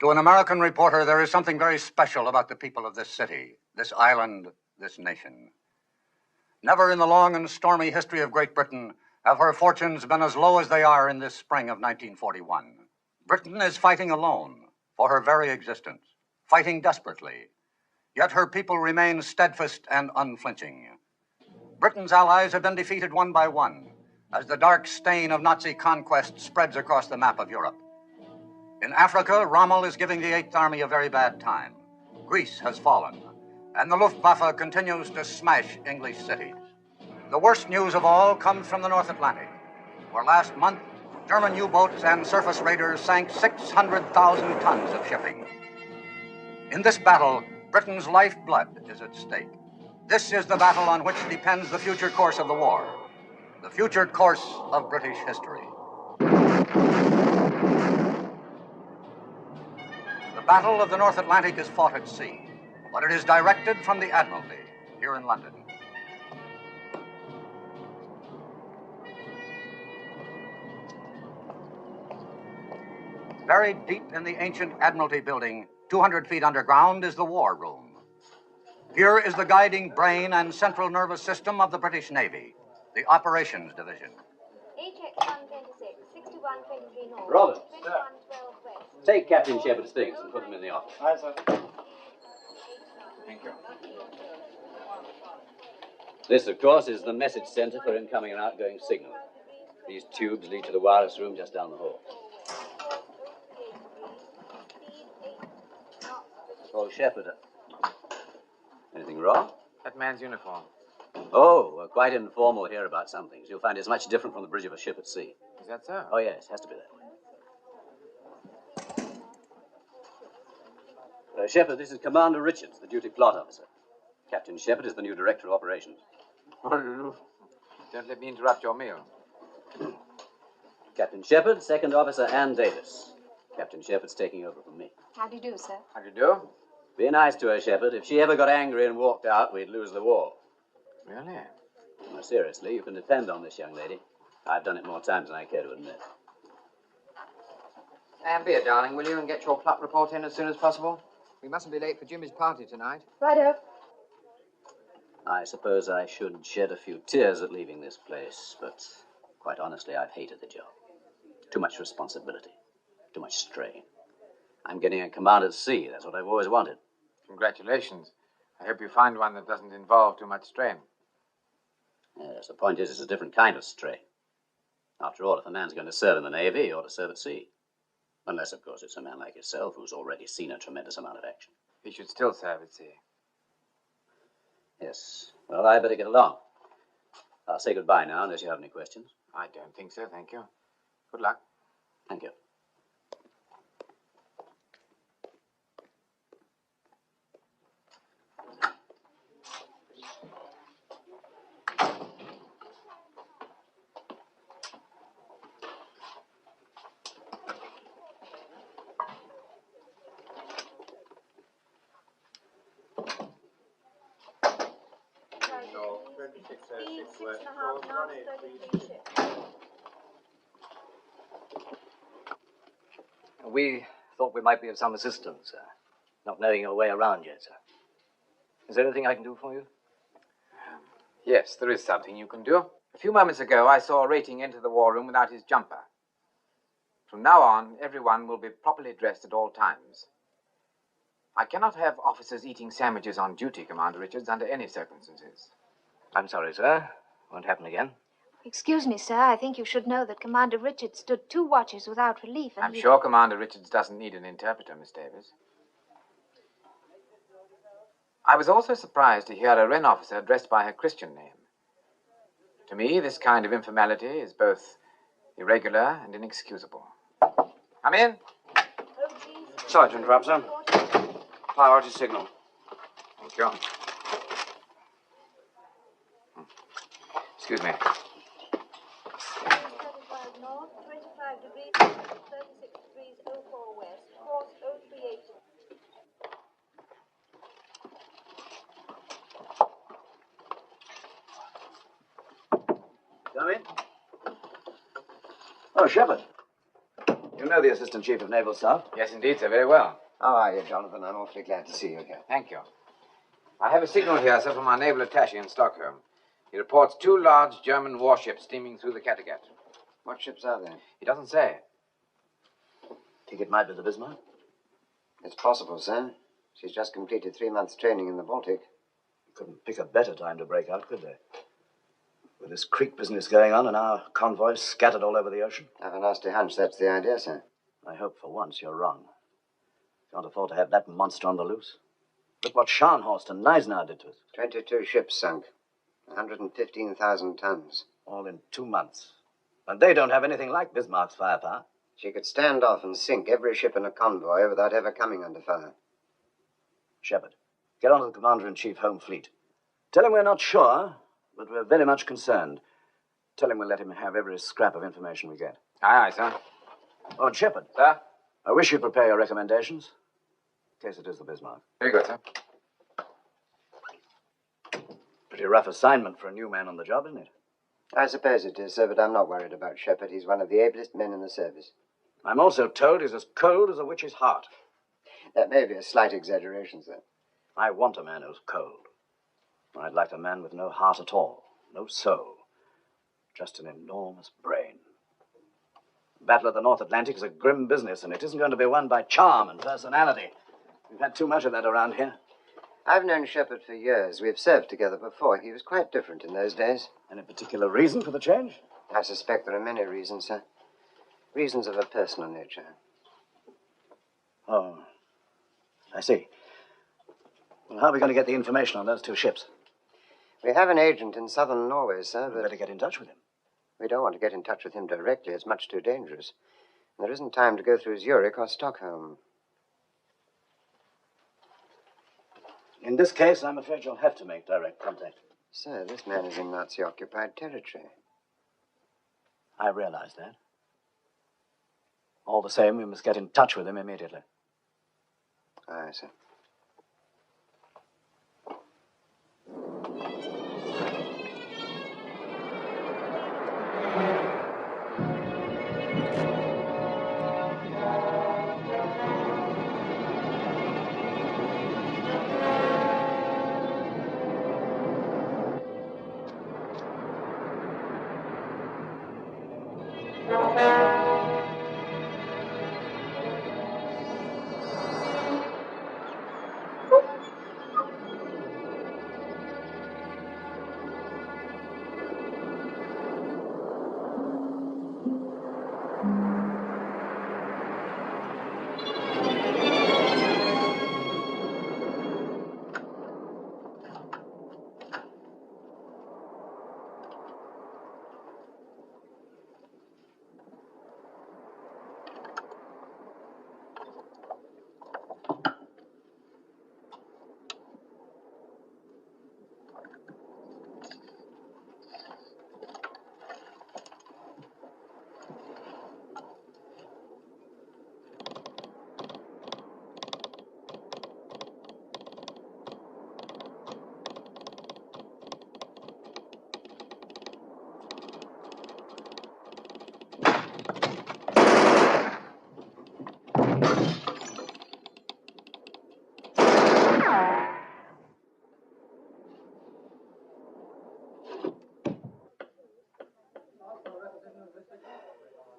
To an American reporter, there is something very special about the people of this city, this island, this nation. Never in the long and stormy history of Great Britain have her fortunes been as low as they are in this spring of 1941. Britain is fighting alone for her very existence, fighting desperately. Yet her people remain steadfast and unflinching. Britain's allies have been defeated one by one as the dark stain of Nazi conquest spreads across the map of Europe. In Africa, Rommel is giving the Eighth Army a very bad time. Greece has fallen, and the Luftwaffe continues to smash English cities. The worst news of all comes from the North Atlantic, where last month, German U-boats and surface raiders sank 600,000 tons of shipping. In this battle, Britain's lifeblood is at stake. This is the battle on which depends the future course of the war, the future course of British history. The Battle of the North Atlantic is fought at sea, but it is directed from the Admiralty here in London. Buried deep in the ancient Admiralty building, 200 feet underground, is the War Room. Here is the guiding brain and central nervous system of the British Navy, the Operations Division. HX 126, 6123 North. Robert, 2112 West. Take Captain Shepard's things and put them in the office. Aye, sir. Thank you. This, of course, is the message center for incoming and outgoing signal. These tubes lead to the wireless room just down the hall. Oh, Shepard. Anything wrong? That man's uniform. Oh, we're quite informal here about some things. You'll find it's much different from the bridge of a ship at sea. Is that so? Oh, yes, has to be that way. Shepard, this is Commander Richards, the duty plot officer. Captain Shepard is the new director of operations. Don't let me interrupt your meal. Captain Shepard, second officer Ann Davis. Captain Shepard's taking over from me. How do you do, sir? How do you do? Be nice to her, Shepard. If she ever got angry and walked out, we'd lose the war. Really? No, seriously, you can depend on this young lady. I've done it more times than I care to admit. And beer, darling, will you, and get your plot report in as soon as possible? We mustn't be late for Jimmy's party tonight. Righto. I suppose I should shed a few tears at leaving this place, but quite honestly, I've hated the job. Too much responsibility. Too much strain. I'm getting a command at sea. That's what I've always wanted. Congratulations. I hope you find one that doesn't involve too much strain. Yes, the point is, it's a different kind of strain. After all, if a man's going to serve in the Navy, he ought to serve at sea. Unless, of course, it's a man like yourself who's already seen a tremendous amount of action. He should still serve at sea. Yes. Well, I better get along. I'll say goodbye now, unless you have any questions. I don't think so, thank you. Good luck. Thank you. We thought we might be of some assistance, not knowing your way around yet, sir. Is there anything I can do for you? Yes, there is something you can do. A few moments ago, I saw a rating enter the war room without his jumper. From now on, everyone will be properly dressed at all times. I cannot have officers eating sandwiches on duty, Commander Richards, under any circumstances. I'm sorry, sir. Won't happen again. Excuse me, sir. I think you should know that Commander Richards stood 2 watches without relief, and I'm sure Commander Richards doesn't need an interpreter, Miss Davis. I was also surprised to hear a Wren officer addressed by her Christian name. To me, this kind of informality is both irregular and inexcusable. Come in. Sergeant Rapser. Priority signal. Thank you. Excuse me. 35 north, 25 degrees, 36 degrees, 04 west, course 038. Come in. Oh, Shepard. You know the Assistant Chief of Naval Staff? Yes, indeed, sir. Very well. How are you, Jonathan? I'm awfully glad to see you here. Thank you. I have a signal here, sir, from our naval attaché in Stockholm. He reports 2 large German warships steaming through the Kattegat. What ships are they? He doesn't say. Think it might be the Bismarck? It's possible, sir. She's just completed 3 months' training in the Baltic. Couldn't pick a better time to break out, could they? With this creek business going on and our convoys scattered all over the ocean. I have a nasty hunch that's the idea, sir. I hope for once you're wrong. Can't afford to have that monster on the loose. Look what Scharnhorst and Neisner did to us. 22 ships sunk. 115,000 tons. All in 2 months. And they don't have anything like Bismarck's firepower. She could stand off and sink every ship in a convoy without ever coming under fire. Shepard, get on to the Commander-in-Chief Home Fleet. Tell him we're not sure, but we're very much concerned. Tell him we'll let him have every scrap of information we get. Aye, aye, sir. Oh, and Shepard. Sir? I wish you'd prepare your recommendations, in case it is the Bismarck. Very good, sir. Pretty rough assignment for a new man on the job, isn't it? I suppose it is, sir, but I'm not worried about Shepard. He's one of the ablest men in the service. I'm also told he's as cold as a witch's heart. That may be a slight exaggeration, sir. I want a man who's cold. I'd like a man with no heart at all, no soul, just an enormous brain. The Battle of the North Atlantic is a grim business, and it isn't going to be won by charm and personality. We've had too much of that around here. I've known Shepard for years. We've served together before. He was quite different in those days. Any particular reason for the change? I suspect there are many reasons, sir. Reasons of a personal nature. Oh, I see. Well, how are we going to get the information on those 2 ships? We have an agent in southern Norway, sir, We'd but better get in touch with him. we don't want to get in touch with him directly. It's much too dangerous. And there isn't time to go through Zurich or Stockholm. In this case, I'm afraid you'll have to make direct contact. Sir, this man is in Nazi-occupied territory. I realize that. All the same, we must get in touch with him immediately. Aye, sir.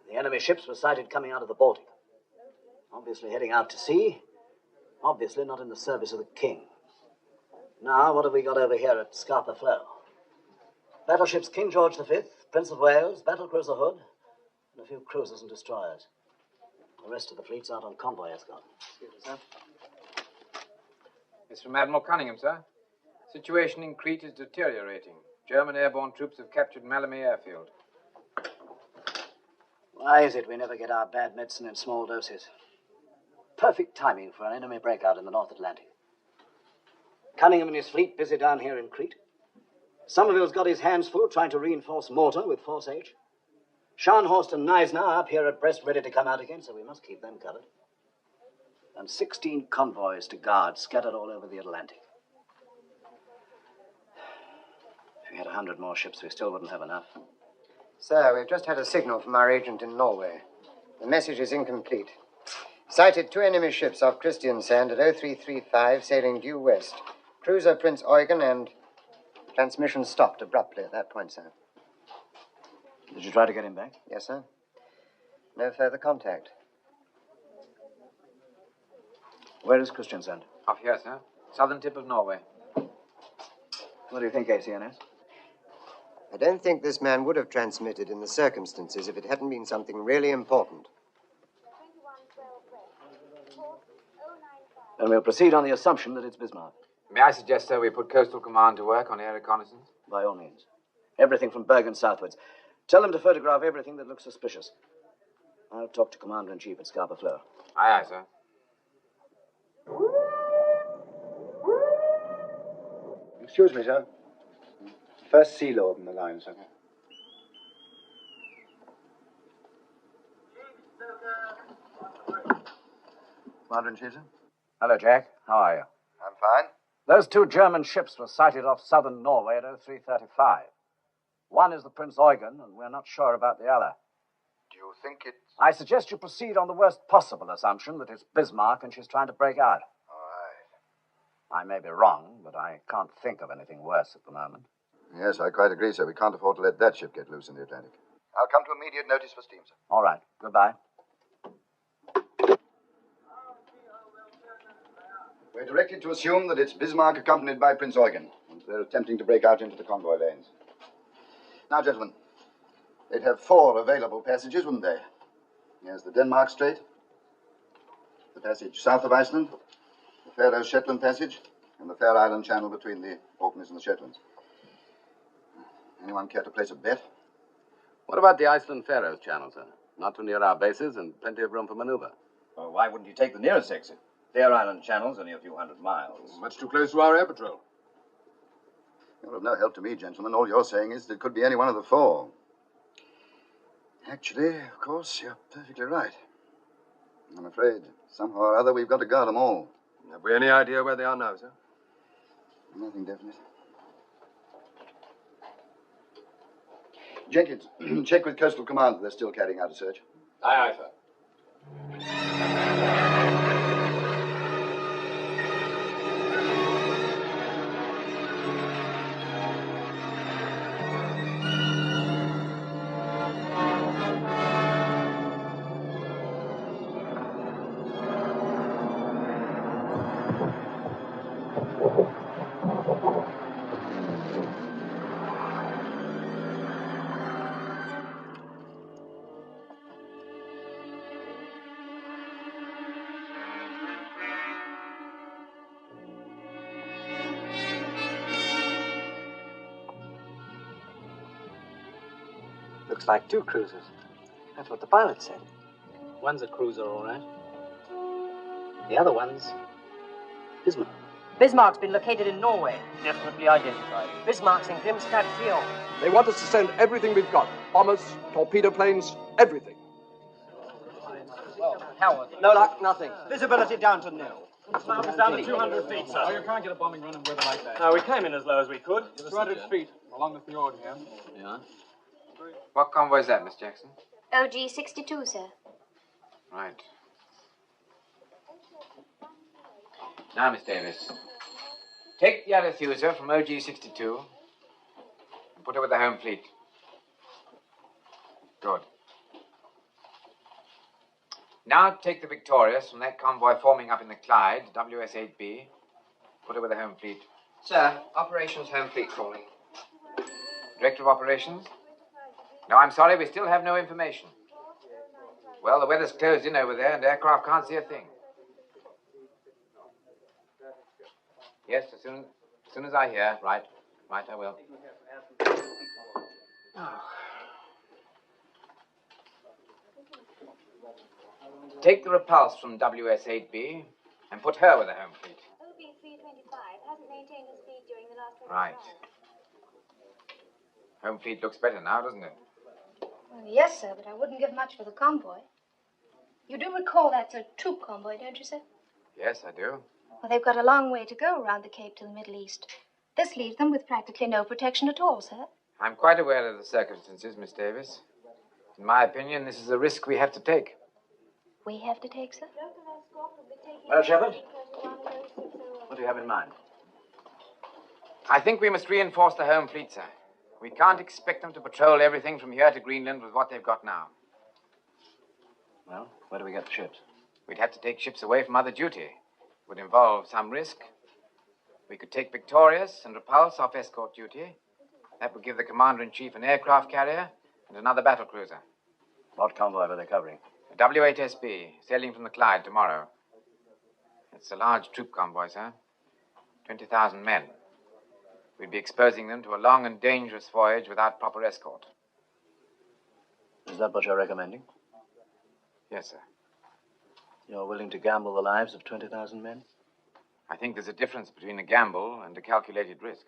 The enemy ships were sighted coming out of the Baltic. Obviously heading out to sea. Obviously not in the service of the king. Now, what have we got over here at Scapa Flow? Battleships King George V, Prince of Wales, battlecruiser Hood, and a few cruisers and destroyers. The rest of the fleet's out on convoy escort. Excuse me, sir. It's from Admiral Cunningham, sir. Situation in Crete is deteriorating. German airborne troops have captured Malmö airfield. Why is it we never get our bad medicine in small doses? Perfect timing for an enemy breakout in the North Atlantic. Cunningham and his fleet busy down here in Crete. Somerville's got his hands full trying to reinforce Malta with Force H. Scharnhorst and Neisner are up here at Brest ready to come out again, so we must keep them covered. And 16 convoys to guard scattered all over the Atlantic. If we had 100 more ships, we still wouldn't have enough. Sir, we've just had a signal from our agent in Norway. The message is incomplete. Sighted 2 enemy ships off Christiansand at 0335, sailing due west. Cruiser Prinz Eugen and... Transmission stopped abruptly at that point, sir. Did you try to get him back? Yes, sir. No further contact. Where is Christiansand? Off here, sir. Southern tip of Norway. What do you think, ACNS? I don't think this man would have transmitted in the circumstances if it hadn't been something really important. 2112 Brest. Course 095. Then we'll proceed on the assumption that it's Bismarck. May I suggest, sir, we put Coastal Command to work on air reconnaissance? By all means. Everything from Bergen southwards. Tell them to photograph everything that looks suspicious. I'll talk to Commander-in-Chief at Scarborough Flow. Aye, aye, sir. Excuse me, sir. First Sea Lord in the line, sir. Commander-in-Chief, sir? Hello, Jack. How are you? I'm fine. Those 2 German ships were sighted off southern Norway at 0335. One is the Prinz Eugen, and we're not sure about the other. Do you think it's... I suggest you proceed on the worst possible assumption that it's Bismarck and she's trying to break out. All right. I may be wrong, but I can't think of anything worse at the moment. Yes, I quite agree, sir. We can't afford to let that ship get loose in the Atlantic. I'll come to immediate notice for steam, sir. All right. Goodbye. We're directed to assume that it's Bismarck accompanied by Prinz Eugen, and they're attempting to break out into the convoy lanes. Now, gentlemen, they'd have 4 available passages, wouldn't they? There's the Denmark Strait, the passage south of Iceland, the Faroe Shetland passage, and the Fair Island Channel between the Orkneys and the Shetlands. Anyone care to place a bet? What about the Iceland-Faroes Channel, sir? Not too near our bases and plenty of room for maneuver. Well, why wouldn't you take the nearest exit? Fair Island Channel's only a few hundred miles. Much too close to our air patrol. You're of no help to me, gentlemen. All you're saying is that it could be any one of the 4. Actually, of course, you're perfectly right. I'm afraid, somehow or other, we've got to guard them all. Have we any idea where they are now, sir? Nothing definite. Jenkins, check with Coastal Command that they're still carrying out a search. Aye, aye, sir. Looks like 2 cruisers. That's what the pilot said. One's a cruiser, all right. The other one's Bismarck. Bismarck's been located in Norway. Definitely identified. Bismarck's in Grimstad Fjord. They want us to send everything we've got. Bombers, torpedo planes, everything. Howard. No luck, nothing. Visibility down to nil. Bismarck is down to 200 feet, sir. Oh, you can't get a bombing run in weather like that. No, we came in as low as we could. 200 feet along the fjord here. Yeah? What convoy is that, Miss Jackson? OG 62, sir. Right. Now, Miss Davis, take the Arethusa from OG 62 and put her with the home fleet. Good. Now take the Victorious from that convoy forming up in the Clyde, WS-8B. Put her with the home fleet. Sir, Operations Home Fleet calling. Director of Operations? No, I'm sorry, we still have no information. Well, the weather's closed in over there and aircraft can't see a thing. Yes, as soon as I hear. Right, I will. Oh. Take the Repulse from WS-8B and put her with the home fleet. OB 325 hasn't maintained his speed during the last 25 Right. Home fleet looks better now, doesn't it? Well, yes, sir, but I wouldn't give much for the convoy. You do recall that's a troop convoy, don't you, sir? Yes, I do. Well, they've got a long way to go around the Cape to the Middle East. This leaves them with practically no protection at all, sir. I'm quite aware of the circumstances, Miss Davis. In my opinion, this is a risk we have to take. We have to take, sir? Well, Shepard, what do you have in mind? I think we must reinforce the home fleet, sir. We can't expect them to patrol everything from here to Greenland with what they've got now. Well, where do we get the ships? We'd have to take ships away from other duty. It would involve some risk. We could take Victorious and Repulse off escort duty. That would give the commander-in-chief an aircraft carrier and another battle cruiser. What convoy were they covering? A WHSB, sailing from the Clyde tomorrow. It's a large troop convoy, sir. 20,000 men. We'd be exposing them to a long and dangerous voyage without proper escort. Is that what you're recommending? Yes, sir. You're willing to gamble the lives of 20,000 men? I think there's a difference between a gamble and a calculated risk.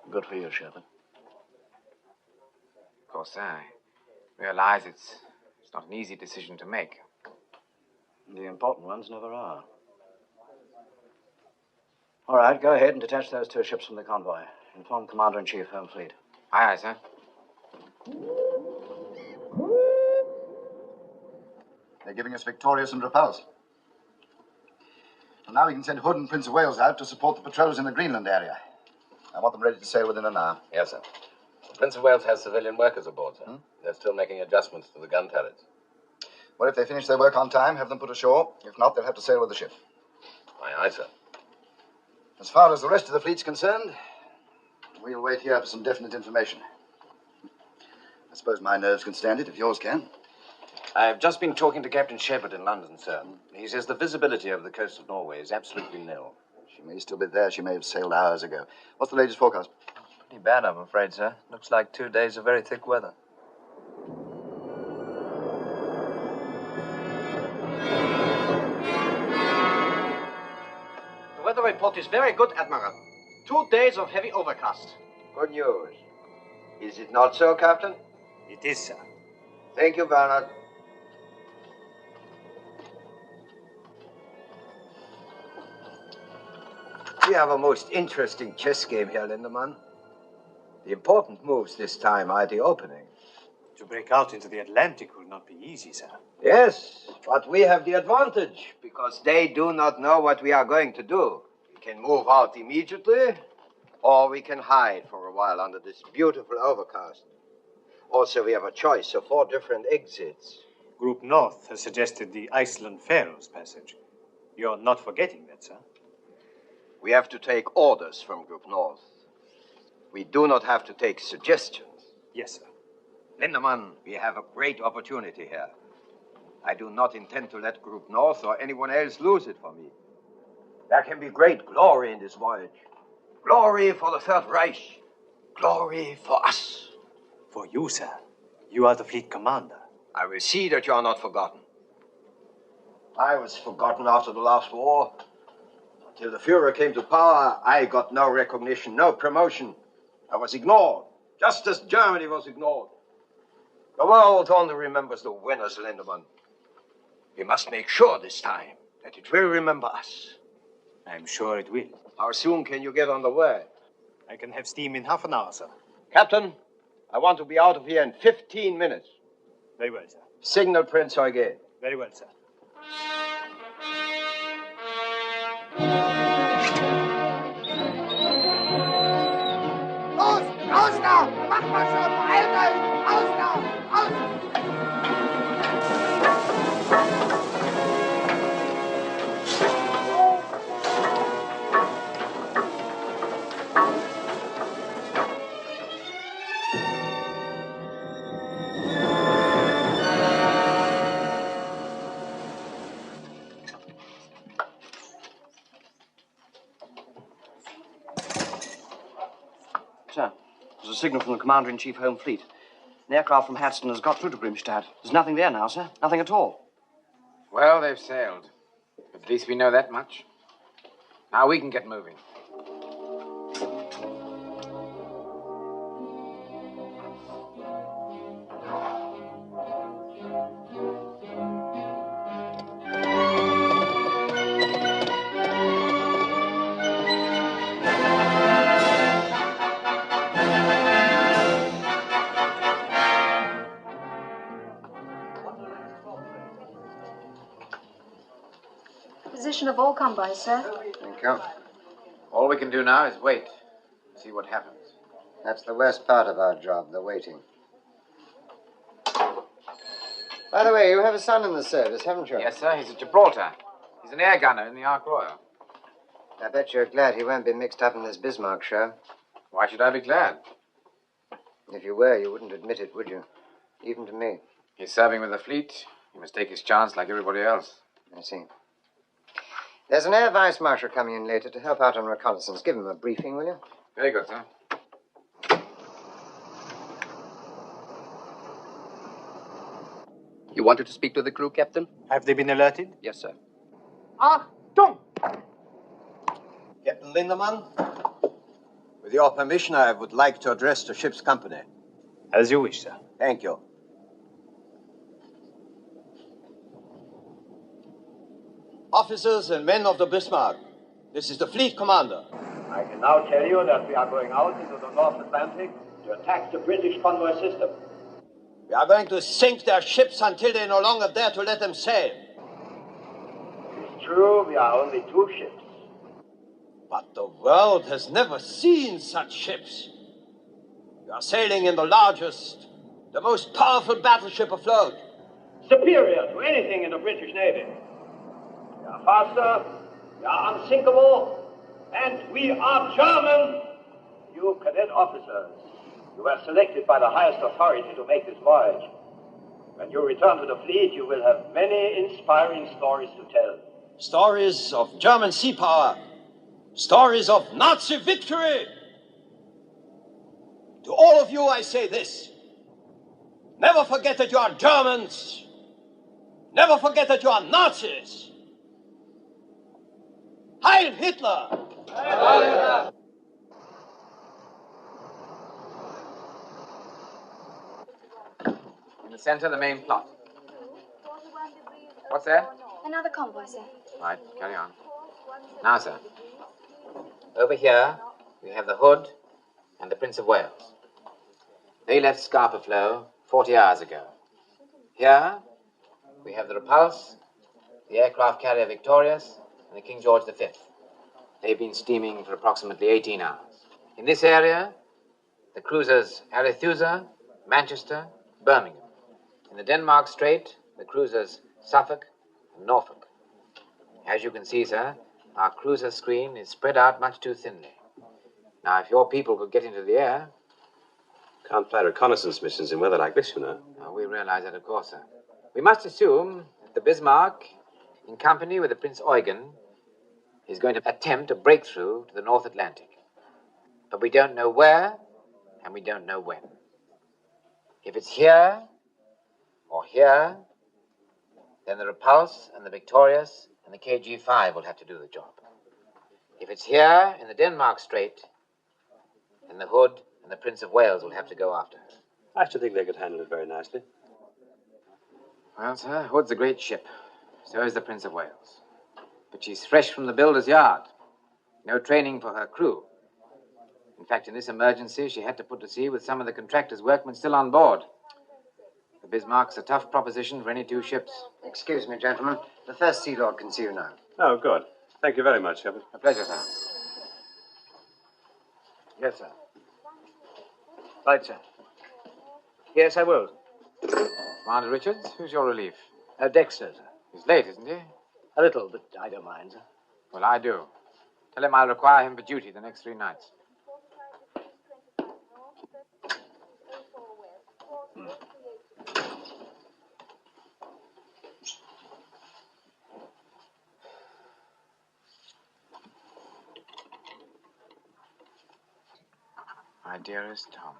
Good for you, Shepard. Of course, sir, I realize it's not an easy decision to make. The important ones never are. All right, go ahead and detach those 2 ships from the convoy. Inform Commander-in-Chief, Home Fleet. Aye, aye, sir. They're giving us Victorious and Repulse. And now we can send Hood and Prince of Wales out to support the patrols in the Greenland area. I want them ready to sail within an hour. Yes, sir. The Prince of Wales has civilian workers aboard, sir. They're still making adjustments to the gun turrets. Well, if they finish their work on time, have them put ashore. If not, they'll have to sail with the ship. Aye, aye, sir. As far as the rest of the fleet's concerned, we'll wait here for some definite information. I suppose my nerves can stand it, if yours can. I've just been talking to Captain Shepard in London, sir. He says the visibility over the coast of Norway is absolutely nil. She may still be there. She may have sailed hours ago. What's the latest forecast? Pretty bad, I'm afraid, sir. Looks like 2 days of very thick weather. The weather report is very good, Admiral. 2 days of heavy overcast. Good news. Is it not so, Captain? It is, sir. Thank you, Bernard. We have a most interesting chess game here, Lindemann. The important moves this time are the opening. To break out into the Atlantic will not be easy, sir. Yes, but we have the advantage, because they do not know what we are going to do. We can move out immediately, or we can hide for a while under this beautiful overcast. Also, we have a choice of 4 different exits. Group North has suggested the Iceland-Faroes passage. You're not forgetting that, sir? We have to take orders from Group North. We do not have to take suggestions. Yes, sir. Lindemann, we have a great opportunity here. I do not intend to let Group North or anyone else lose it for me. There can be great glory in this voyage. Glory for the Third Reich. Glory for us. For you, sir. You are the fleet commander. I will see that you are not forgotten. I was forgotten after the last war. Until the Fuhrer came to power, I got no recognition, no promotion. I was ignored, just as Germany was ignored. The world only remembers the winners, Lindemann. We must make sure this time that it will remember us. I'm sure it will. How soon can you get on the way? I can have steam in half an hour, sir. Captain, I want to be out of here in 15 minutes. Very well, sir. Signal Prince Eugen. Very well, sir. Raus da! Mach mal schon! Beeilt euch! Raus da! Raus! Sir, there's a signal from the Commander-in-Chief Home Fleet. An aircraft from Hadston has got through to Grimstad. There's nothing there now, sir. Nothing at all. Well, they've sailed. At least we know that much. Now we can get moving. Position of all convoys, sir. Thank you. All we can do now is wait. See what happens. That's the worst part of our job, the waiting. By the way, you have a son in the service, haven't you? Yes, sir. He's at Gibraltar. He's an air gunner in the Ark Royal. I bet you're glad he won't be mixed up in this Bismarck show. Why should I be glad? If you were, you wouldn't admit it, would you? Even to me. He's serving with the fleet. He must take his chance like everybody else. I see. There's an air vice marshal coming in later to help out on reconnaissance. Give him a briefing, will you? Very good, sir. You wanted to speak to the crew, Captain? Have they been alerted? Yes, sir. Achtung! Captain Lindemann, with your permission, I would like to address the ship's company. As you wish, sir. Thank you. Officers and men of the Bismarck, this is the fleet commander. I can now tell you that we are going out into the North Atlantic to attack the British convoy system. We are going to sink their ships until they no longer dare to let them sail. It is true, we are only 2 ships. But the world has never seen such ships. We are sailing in the largest, the most powerful battleship afloat. Superior to anything in the British Navy. We are faster, we are unsinkable, and we are German. You cadet officers, you were selected by the highest authority to make this voyage. When you return to the fleet, you will have many inspiring stories to tell. Stories of German sea power. Stories of Nazi victory. To all of you, I say this. Never forget that you are Germans. Never forget that you are Nazis. Heil Hitler! Heil Hitler! In the center, the main plot. What's that? Another convoy, sir. Right, carry on. Now, sir. Over here, we have the Hood and the Prince of Wales. They left Scapa Flow 40 hours ago. Here, we have the Repulse, the aircraft carrier Victorious, and the King George V. They've been steaming for approximately 18 hours. In this area, the cruisers Arethusa, Manchester, Birmingham. In the Denmark Strait, the cruisers Suffolk and Norfolk. As you can see, sir, our cruiser screen is spread out much too thinly. Now, if your people could get into the air... Can't fly reconnaissance missions in weather like this, you know. We realize that, of course, sir. We must assume that the Bismarck, in company with the Prinz Eugen, is going to attempt a breakthrough to the North Atlantic. But we don't know where, and we don't know when. If it's here, or here, then the Repulse and the Victorious and the KG-5 will have to do the job. If it's here, in the Denmark Strait, then the Hood and the Prince of Wales will have to go after her. I should think they could handle it very nicely. Well, sir, Hood's a great ship. So is the Prince of Wales. But she's fresh from the builder's yard. No training for her crew. In fact, in this emergency, she had to put to sea with some of the contractor's workmen still on board. The Bismarck's a tough proposition for any 2 ships. Excuse me, gentlemen. The First Sea Lord can see you now. Oh, good. Thank you very much, Shepard. A pleasure, sir. Yes, sir. Right, sir. Yes, I will. Commander Richards, who's your relief? Dexter, sir. He's late, isn't he? A little, but I don't mind, sir. Well, I do. Tell him I'll require him for duty the next 3 nights. My dearest Tom.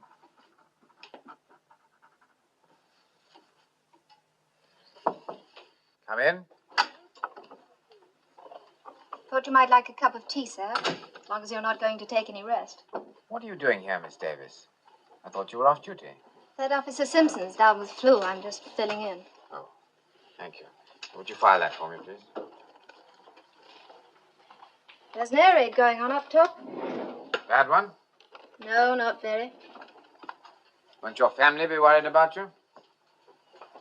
Come in. Thought you might like a cup of tea, sir, as long as you're not going to take any rest. What are you doing here, Miss Davis? I thought you were off duty. Third Officer Simpson's down with flu. I'm just filling in. Oh, thank you. Would you file that for me, please? There's an air raid going on up top. Bad one? No, not very. Won't your family be worried about you?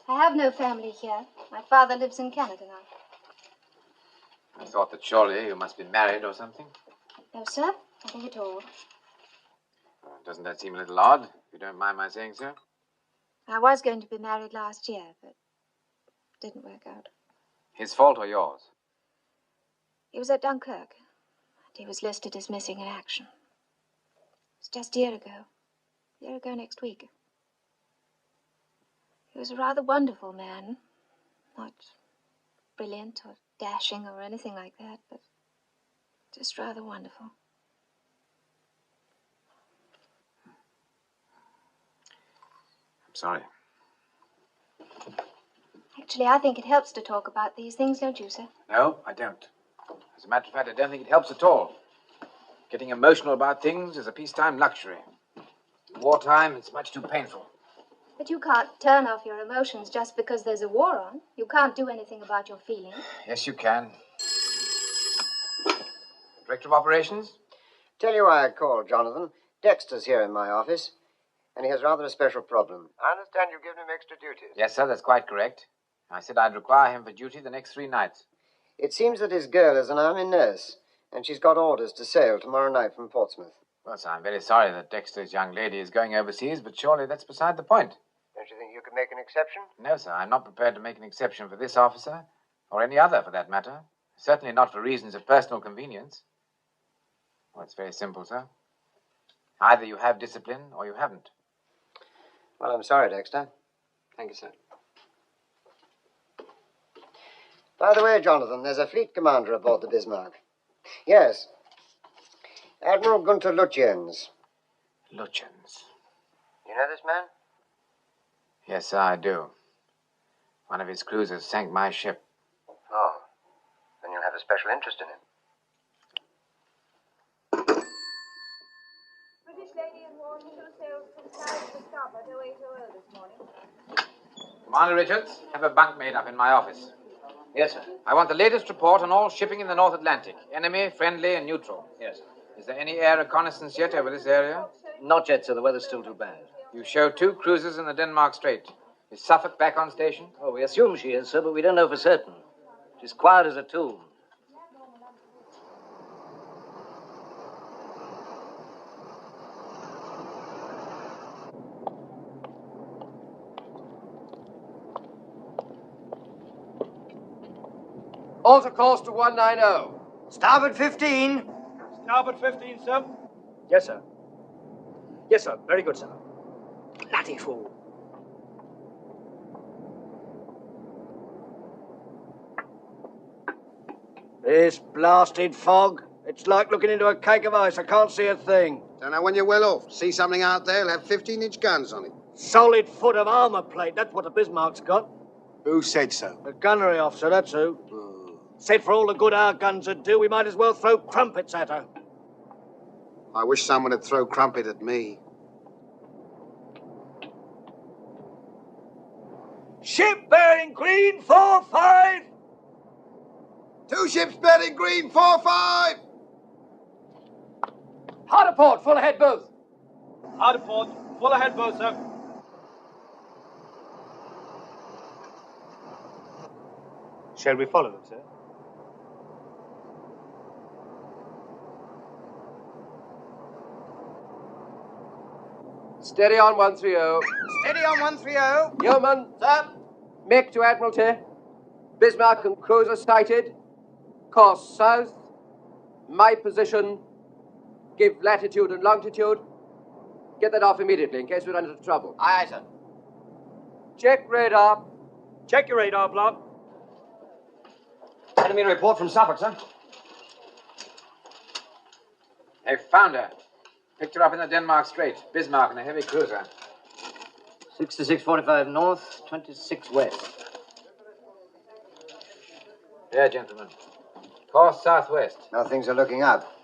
I have no family here. My father lives in Canada now. thought that surely you must be married or something. No, sir, nothing at all. Doesn't that seem a little odd, if you don't mind my saying so? I was going to be married last year, but it didn't work out. His fault or yours? He was at Dunkirk, and he was listed as missing in action. It was just a year ago next week. He was a rather wonderful man, not brilliant or dashing or anything like that, but just rather wonderful. I'm sorry. Actually, I think it helps to talk about these things, don't you, sir? No, I don't. As a matter of fact, I don't think it helps at all. Getting emotional about things is a peacetime luxury. Wartime, it's much too painful. But you can't turn off your emotions just because there's a war on. You can't do anything about your feelings. Yes, you can. Director of Operations? Tell you why I called, Jonathan. Dexter's here in my office, and he has rather a special problem. I understand you've given him extra duties. Yes, sir, that's quite correct. I said I'd require him for duty the next 3 nights. It seems that his girl is an army nurse, and she's got orders to sail tomorrow night from Portsmouth. Well, sir, I'm very sorry that Dexter's young lady is going overseas, but surely that's beside the point. Don't you think you could make an exception? No, sir, I'm not prepared to make an exception for this officer, or any other for that matter. Certainly not for reasons of personal convenience. Well, it's very simple, sir. Either you have discipline or you haven't. Well, I'm sorry, Dexter. Thank you, sir. By the way, Jonathan, there's a fleet commander aboard the Bismarck. Yes. Admiral Gunter Lutyens. Lutyens. You know this man? Yes, sir, I do. One of his cruisers sank my ship. Oh. Then you'll have a special interest in him. British lady and warning 2 sails from south to starboard 0800 this morning. Commander Richards, have a bunk made up in my office. Yes, sir. I want the latest report on all shipping in the North Atlantic. Enemy, friendly, and neutral. Yes, sir. Is there any air reconnaissance yet over this area? Not yet, sir. The weather's still too bad. You show 2 cruisers in the Denmark Strait. Is Suffolk back on station? Oh, we assume she is, sir, but we don't know for certain. She's quiet as a tomb. Alter course to 190. Starboard 15. Starboard 15, sir. Yes, sir. Yes, sir. Very good, sir. Bloody fool. This blasted fog. It's like looking into a cake of ice. I can't see a thing. Don't know when you're well off. See something out there, it'll have 15-inch guns on it. Solid foot of armor plate. That's what the Bismarck's got. Who said so? The gunnery officer, that's who. Said for all the good our guns would do, we might as well throw crumpets at her. I wish someone would throw crumpet at me. Ship bearing green 4-5. 2 ships bearing green 4-5. Hard a port, full ahead both. Hard port, full ahead both, sir. Shall we follow them, sir? Steady on 130. Steady on 130. Yeoman, Sir. make to Admiralty. Bismarck and cruiser sighted. Course south. My position. Give latitude and longitude. Get that off immediately in case we run into trouble. Aye, aye, sir. Check radar. Check your radar, block. Enemy report from Suffolk, sir. They found her. Picked her up in the Denmark Strait. Bismarck in a heavy cruiser. 6645 north, 26 west. There, gentlemen. Course southwest. Now things are looking up.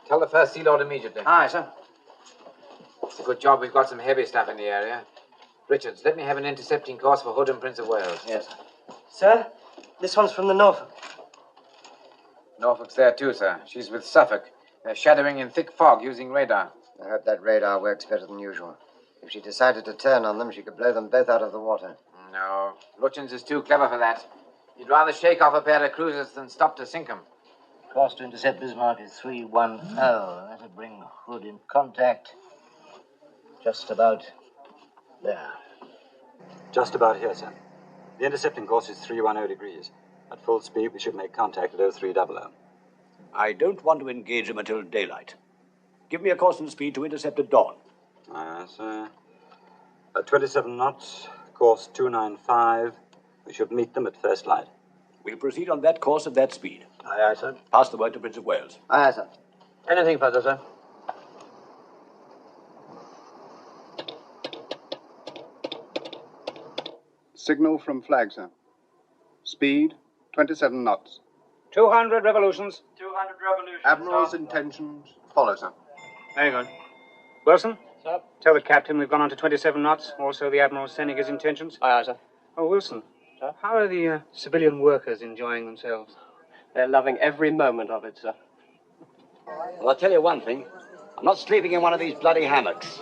Tell the First Sea Lord immediately. Aye, sir. It's a good job we've got some heavy stuff in the area. Richards, let me have an intercepting course for Hood and Prince of Wales. Yes, sir. Sir, this one's from the Norfolk. Norfolk's there too, sir. She's with Suffolk. They're shadowing in thick fog using radar. I hope that radar works better than usual. If she decided to turn on them, she could blow them both out of the water. No, Lutyens is too clever for that. You'd rather shake off a pair of cruisers than stop to sink 'em. Course to intercept Bismarck is 310. That'll bring Hood in contact. Just about there. Just about here, sir. The intercepting course is 310 degrees. At full speed, we should make contact at 0300. I don't want to engage them until daylight. Give me a course and speed to intercept at dawn. Sir. At 27 knots, course 295. We should meet them at first light. We'll proceed on that course at that speed. Aye, aye, sir. Pass the word to Prince of Wales. Aye, sir. Anything further, sir? Signal from flag, sir. Speed, 27 knots. 200 revolutions. 200 revolutions. Admiral's intentions follow, sir. Very good. Wilson? Sir? Tell the captain we've gone on to 27 knots. Also, the Admiral's sending his intentions. Aye, aye, sir. Oh, Wilson. Sir? How are the civilian workers enjoying themselves? They're loving every moment of it, sir. Well, I'll tell you one thing. I'm not sleeping in one of these bloody hammocks.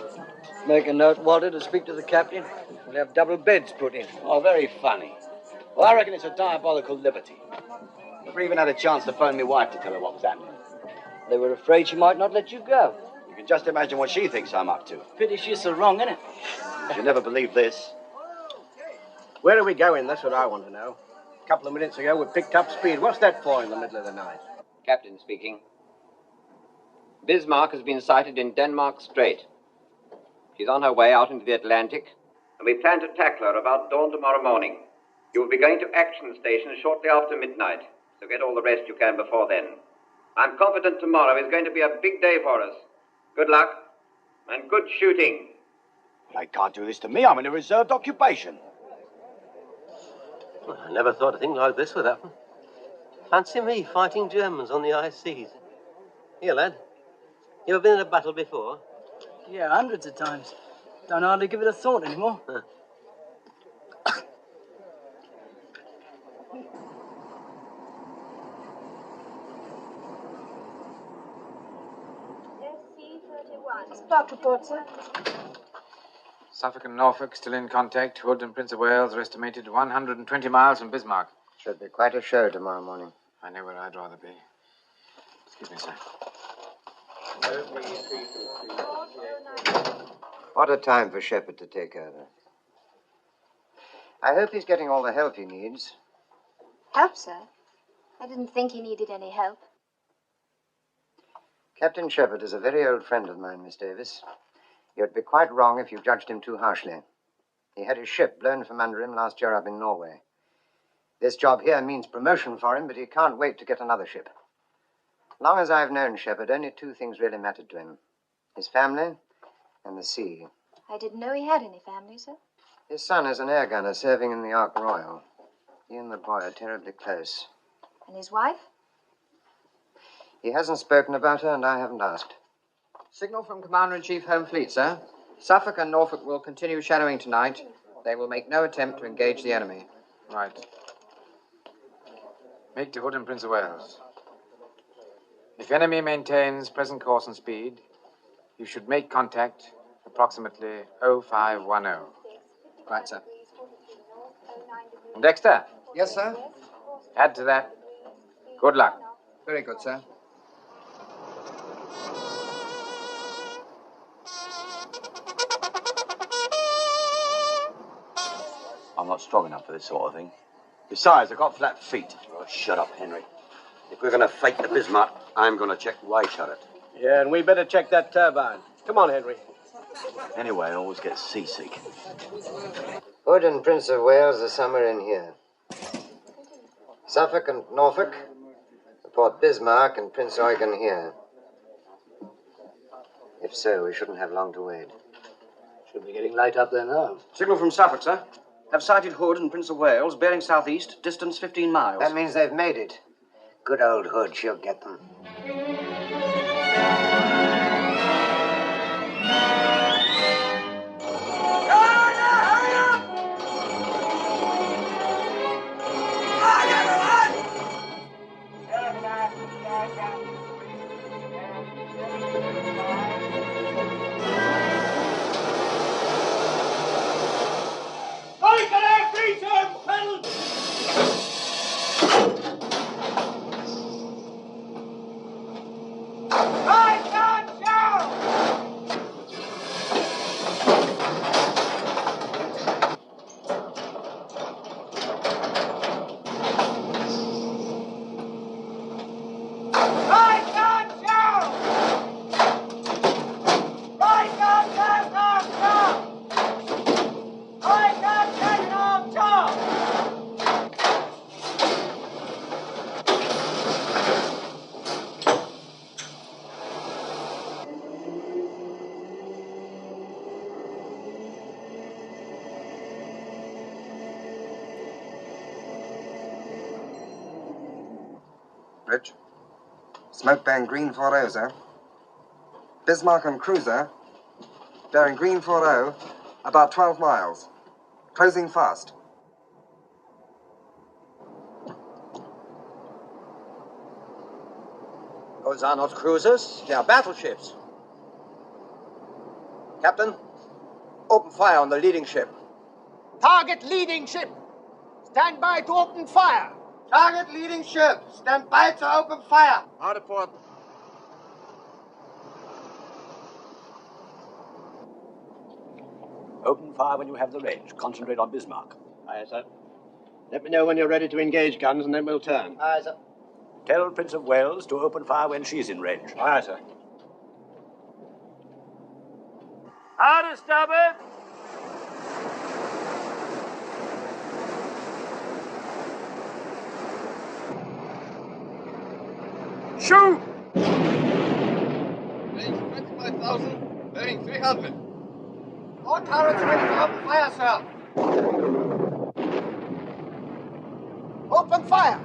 Make a note, Walter, to speak to the captain. We'll have double beds put in. Oh, very funny. Well, I reckon it's a diabolical liberty. Never even had a chance to phone my wife to tell her what was happening. They were afraid she might not let you go. You can just imagine what she thinks I'm up to. Pity she's so wrong, innit? You'll never believe this. Where are we going? That's what I want to know. A couple of minutes ago, we picked up speed. What's that for in the middle of the night? Captain speaking. Bismarck has been sighted in Denmark Strait. She's on her way out into the Atlantic, and we plan to tackle her about dawn tomorrow morning. You will be going to action station shortly after midnight, so get all the rest you can before then. I'm confident tomorrow is going to be a big day for us. Good luck, and good shooting. They can't do this to me. I'm in a reserved occupation. Well, I never thought a thing like this would happen. Fancy me fighting Germans on the high seas. Here, lad. You ever been in a battle before? Yeah, hundreds of times. Don't hardly give it a thought anymore. Huh. SC-31. Stop report, sir. Suffolk and Norfolk still in contact. Hood and Prince of Wales are estimated 120 miles from Bismarck. Should be quite a show tomorrow morning. I know where I'd rather be. Excuse me, sir. What a time for Shepard to take over. I hope he's getting all the help he needs. Help, sir? I didn't think he needed any help. Captain Shepard is a very old friend of mine, Miss Davis. You'd be quite wrong if you judged him too harshly. He had his ship blown from under him last year up in Norway. This job here means promotion for him, but he can't wait to get another ship. Long as I've known Shepard, only two things really mattered to him. His family and the sea. I didn't know he had any family, sir. His son is an air gunner serving in the Ark Royal. He and the boy are terribly close. And his wife? He hasn't spoken about her, and I haven't asked. Signal from Commander-in-Chief Home Fleet, sir. Suffolk and Norfolk will continue shadowing tonight. They will make no attempt to engage the enemy. Right. Make to Hood and Prince of Wales. If enemy maintains present course and speed, you should make contact approximately 0510. Right, sir. And Dexter, Yes, sir. add to that. Good luck. Very good, sir. I'm not strong enough for this sort of thing. Besides, I've got flat feet. Oh, shut up, Henry. If we're going to fight the Bismarck, I'm going to check why turret. Yeah, and we better check that turbine. Come on, Henry. Anyway, I always get seasick. Hood and Prince of Wales are somewhere in here. Suffolk and Norfolk report Bismarck and Prinz Eugen here. If so, we shouldn't have long to wait. Should be getting light up there now. Signal from Suffolk, sir. Have sighted Hood and Prince of Wales, bearing southeast, distance 15 miles. That means they've made it. Good old Hood, she'll get them. Bridge. Smoke bearing green 40, sir. Bismarck and cruiser bearing green 40, about 12 miles. Closing fast. Those are not cruisers, they are battleships. Captain, open fire on the leading ship. Target leading ship. Stand by to open fire. Target leading ship. Stand by to open fire. Out of port. Open fire when you have the range. Concentrate on Bismarck. Aye, sir. Let me know when you're ready to engage guns, and then we'll turn. Aye, sir. Tell Prince of Wales to open fire when she's in range. Aye, sir. Hard to stop it! Shoot! Range 25,000, bearing 300. All turrets ready to open fire, sir. Open fire!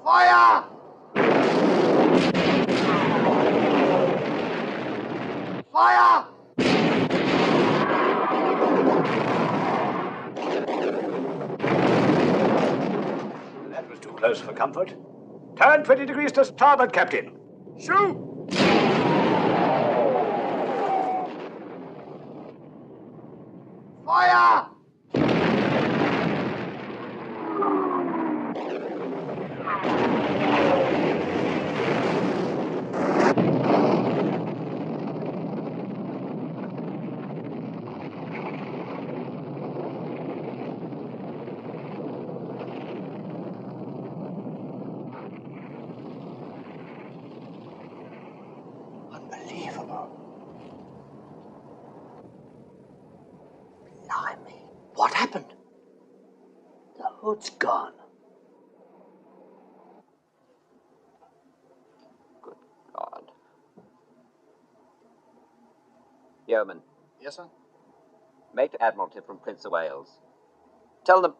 Fire! Fire! That was too close for comfort. Turn 20 degrees to starboard, Captain. Shoot! Fire! Unbelievable. Blimey. What happened? The hood's gone. God. Yeoman. Yes, sir? Make to Admiralty from Prince of Wales. Tell them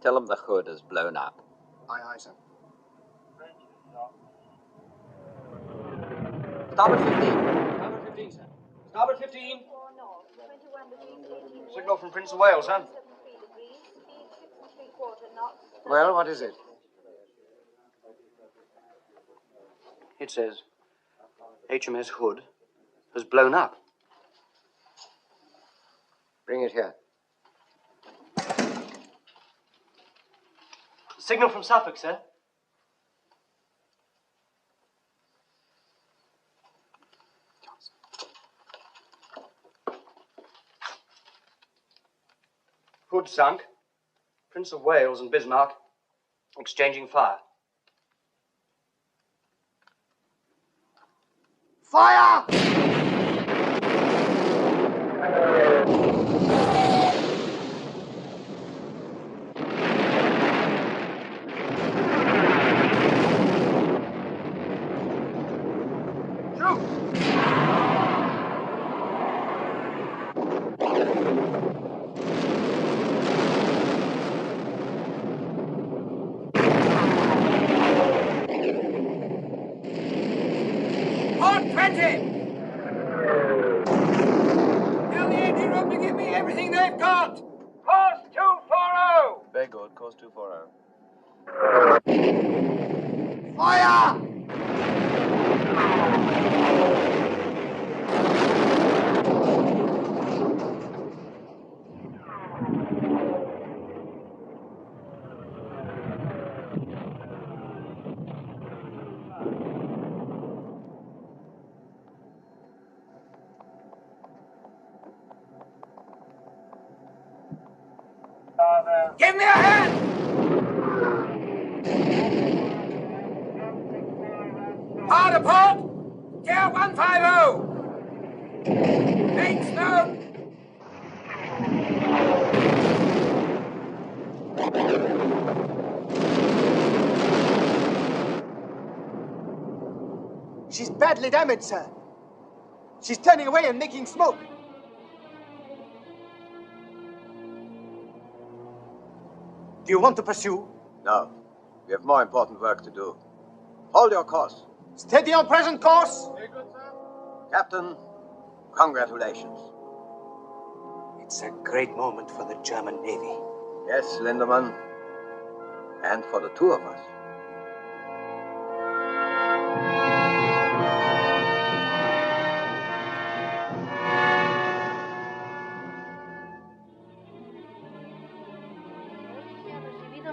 the hood has blown up. Aye, aye, sir. Starboard 15. Starboard 15, sir. Starboard 15. Signal from Prince of Wales, huh? Well, what is it? It says HMS Hood has blown up. Bring it here. Signal from Suffolk, sir. Hood sunk. Prince of Wales and Bismarck exchanging fire. Fire! Course 240! Very good. Course 240. Fire! Give me a hand! Hard apart! Gear 150! Make snow! She's badly damaged, sir. She's turning away and making smoke. Do you want to pursue? No. We have more important work to do. Hold your course. Steady on present course. Captain, congratulations. It's a great moment for the German Navy. Yes, Lindemann. And for the two of us.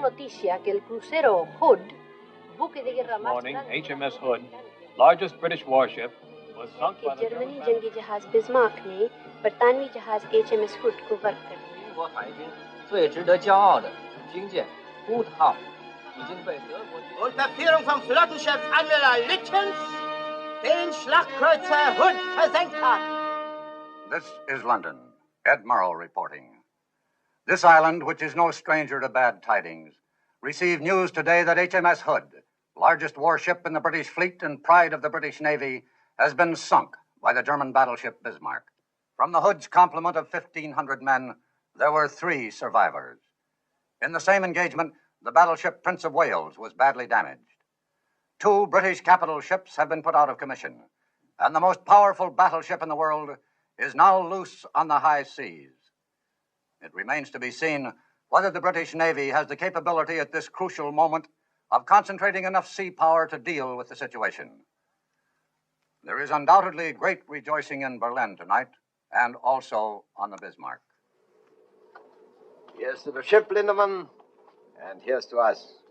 Noticia que el crucero Hood, buque de guerra más morning, HMS Hood, largest British warship, was sunk by the Germany जंगी जहाज Bismarck ने बरतानवी जहाज HMS Hood को work कर दिया। 英国海军最值得骄傲的军舰 Hood 号已经被德国 Unter Führung vom Flottenchef Admiral Lütjens den Schlachtkreuzer Hood versenkt hat. This is London. Ed Murrow reporting. This island, which is no stranger to bad tidings, received news today that HMS Hood, largest warship in the British fleet and pride of the British Navy, has been sunk by the German battleship Bismarck. From the Hood's complement of 1,500 men, there were 3 survivors. In the same engagement, the battleship Prince of Wales was badly damaged. 2 British capital ships have been put out of commission, and the most powerful battleship in the world is now loose on the high seas. It remains to be seen whether the British Navy has the capability at this crucial moment of concentrating enough sea power to deal with the situation. There is undoubtedly great rejoicing in Berlin tonight, and also on the Bismarck. Here's to the ship, Lindemann, and here's to us.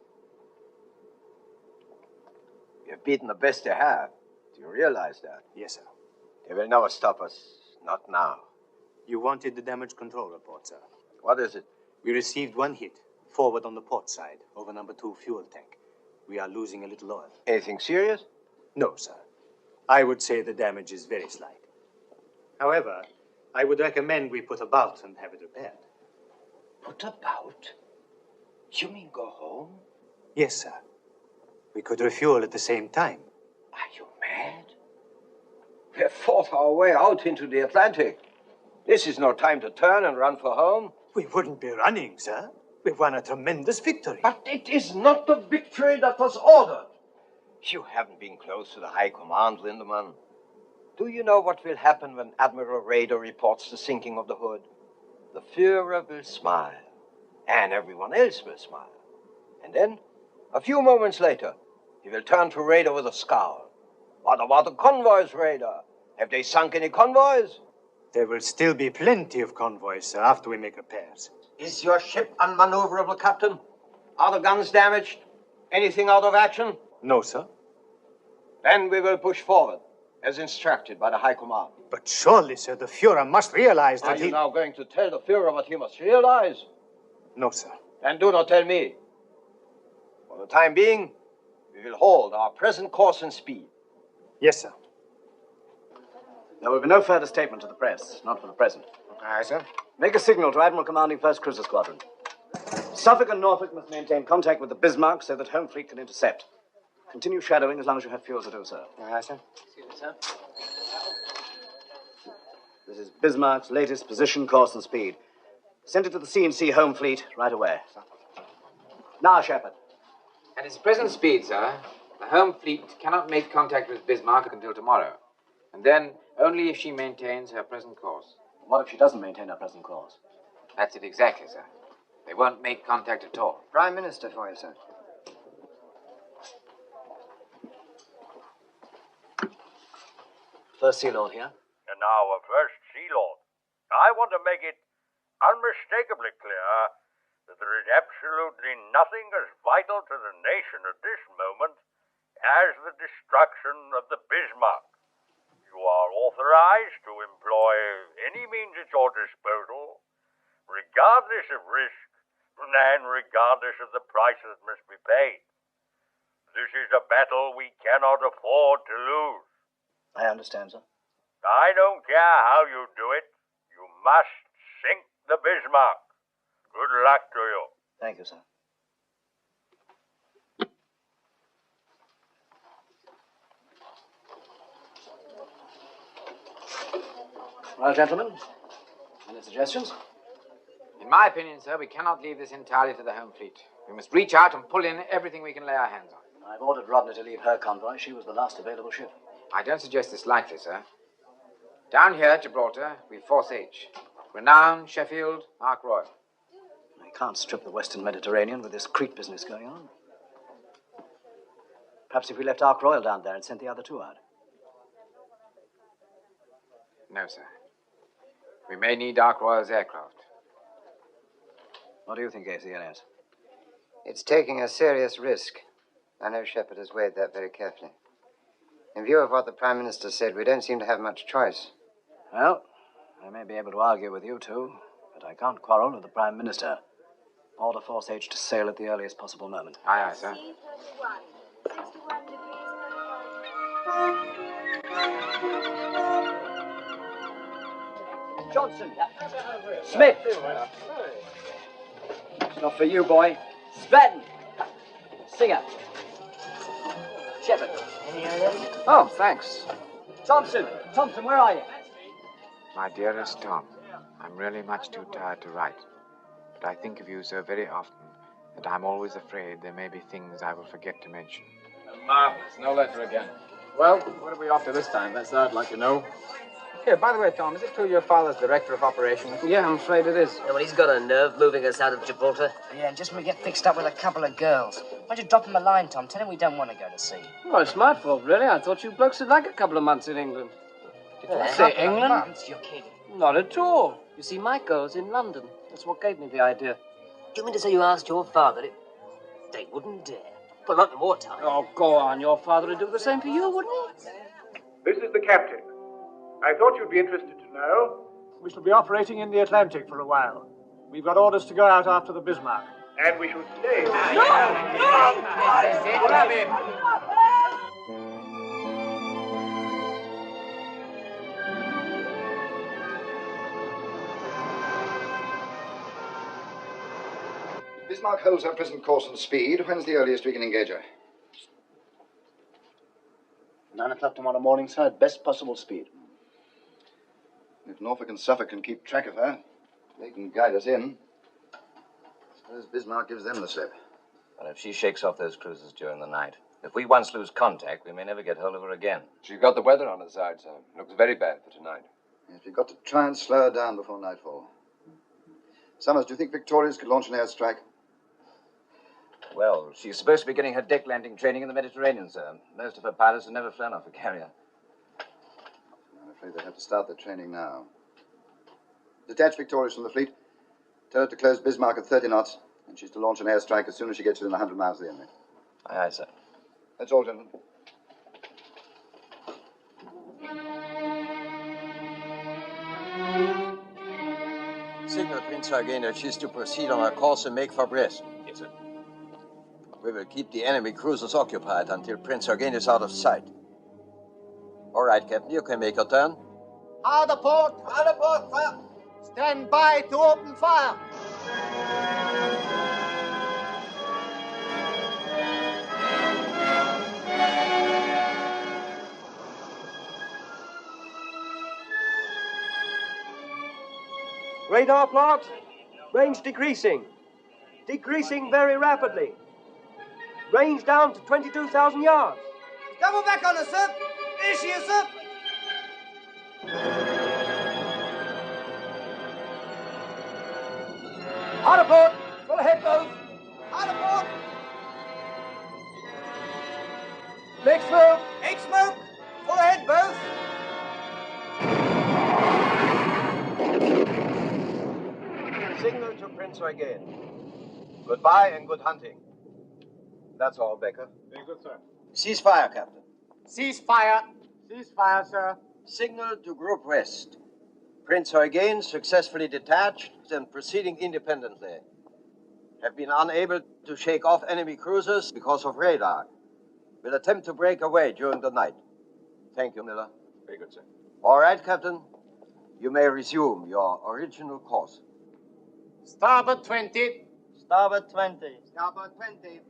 You've beaten the best you have. Do you realize that? Yes, sir. They will never stop us. Not now. You wanted the damage control report, sir. What is it? We received 1 hit, forward on the port side, over number 2 fuel tank. We are losing a little oil. Anything serious? No, sir. I would say the damage is very slight. However, I would recommend we put about and have it repaired. Put about? You mean go home? Yes, sir. We could refuel at the same time. Are you mad? We have fought our way out into the Atlantic. This is no time to turn and run for home. We wouldn't be running, sir. We won a tremendous victory. But it is not the victory that was ordered. You haven't been close to the High Command, Lindemann. Do you know what will happen when Admiral Raeder reports the sinking of the Hood? The Führer will smile, and everyone else will smile. And then, a few moments later, he will turn to Raeder with a scowl. What about the convoys, Raeder? Have they sunk any convoys? There will still be plenty of convoys, sir, after we make repairs. Is your ship unmaneuverable, Captain? Are the guns damaged? Anything out of action? No, sir. Then we will push forward, as instructed by the High Command. But surely, sir, the Führer must realize that Are you now going to tell the Führer what he must realize? No, sir. Then do not tell me. For the time being, we will hold our present course and speed. Yes, sir. There will be no further statement to the press, not for the present. Aye, sir. Make a signal to Admiral Commanding 1st Cruiser Squadron. Suffolk and Norfolk must maintain contact with the Bismarck so that Home Fleet can intercept. Continue shadowing as long as you have fuel to do so. Aye, sir. Sir. This is Bismarck's latest position, course, and speed. Send it to the C&C Home Fleet right away. Now, Shepard. At its present speed, sir, the Home Fleet cannot make contact with Bismarck until tomorrow. And then only if she maintains her present course. What if she doesn't maintain her present course? That's it exactly, sir. They won't make contact at all. Prime Minister for you, sir. First Sea Lord here. And now, First Sea Lord, I want to make it unmistakably clear that there is absolutely nothing as vital to the nation at this moment as the destruction of the Bismarck. You are authorized to employ any means at your disposal, regardless of risk, and regardless of the price that must be paid. This is a battle we cannot afford to lose. I understand, sir. I don't care how you do it. You must sink the Bismarck. Good luck to you. Thank you, sir. Well, gentlemen, any suggestions? In my opinion, sir, we cannot leave this entirely to the home fleet. We must reach out and pull in everything we can lay our hands on. I've ordered Rodney to leave her convoy. She was the last available ship. I don't suggest this lightly, sir. Down here at Gibraltar, we've Force H. Renown, Sheffield, Ark Royal. I can't strip the Western Mediterranean with this Crete business going on. Perhaps if we left Ark Royal down there and sent the other two out. No, sir. We may need Ark Royal's aircraft. What do you think, ACLS? It's taking a serious risk. I know Shepard has weighed that very carefully. In view of what the Prime Minister said, we don't seem to have much choice. Well, I may be able to argue with you two, but I can't quarrel with the Prime Minister. Order Force H to sail at the earliest possible moment. Aye, aye, sir. Johnson. Smith. It's not for you, boy. Stratton. Singer. Shepard. Oh, thanks. Thompson, where are you? My dearest Tom, I'm really much too tired to write. But I think of you so very often that I'm always afraid there may be things I will forget to mention. Marvelous. No letter again. Well, what are we off to this time? That's what I'd like to know. Here, by the way, Tom, is it true your father's director of operations? Yeah, I'm afraid it is. Yeah, well, he's got a nerve moving us out of Gibraltar. Yeah, and just when we get fixed up with a couple of girls. Why don't you drop him a line, Tom? Tell him we don't want to go to sea. Well, it's my fault, really. I thought you blokes would like a couple of months in England. Did you say England? Months? You're kidding. Not at all. You see, my girl's in London. That's what gave me the idea. Do you mean to say you asked your father if they wouldn't dare? Well, not in wartime. Oh, go on. Your father would do the same for you, wouldn't he? This is the captain. I thought you'd be interested to know. We shall be operating in the Atlantic for a while. We've got orders to go out after the Bismarck. And we shall stay. Grab him! Bismarck holds her present course and speed. When's the earliest we can engage her? 9 o'clock tomorrow morning, sir, at best possible speed. If Norfolk and Suffolk can keep track of her, they can guide us in. Suppose Bismarck gives them the slip. Well, if she shakes off those cruisers during the night, if we once lose contact, we may never get hold of her again. She's got the weather on her side, sir. Looks very bad for tonight. Yes, we've got to try and slow her down before nightfall. Summers, do you think Victorious could launch an airstrike? Well, she's supposed to be getting her deck landing training in the Mediterranean, sir. Most of her pilots have never flown off a carrier. I'm afraid they'll have to start their training now. Detach Victorious from the fleet. Tell her to close Bismarck at 30 knots, and she's to launch an airstrike as soon as she gets within 100 miles of the enemy. Aye, aye, sir. That's all, gentlemen. Signal Prinz Eugen that she's to proceed on our course and make for Brest. Yes, sir. We will keep the enemy cruisers occupied until Prinz Eugen is out of sight. All right, Captain, you can make your turn. Hard port! Hard port! Fire! Stand by to open fire! Radar plot, range decreasing. Decreasing very rapidly. Range down to 22,000 yards. Double back on us, sir! There she is, sir! Hard port! Full ahead, both! Hard port! Make smoke! Make smoke! Full ahead, both! Signal to Prinz Eugen. Goodbye and good hunting. That's all, Becker. Very good, sir. Cease fire, Captain. Cease fire! Cease fire, sir. Signal to Group West. Prinz Eugen successfully detached and proceeding independently. have been unable to shake off enemy cruisers because of radar. Will attempt to break away during the night. Thank you, Miller. Very good, sir. All right, Captain. You may resume your original course. Starboard 20. Starboard 20. Starboard 20.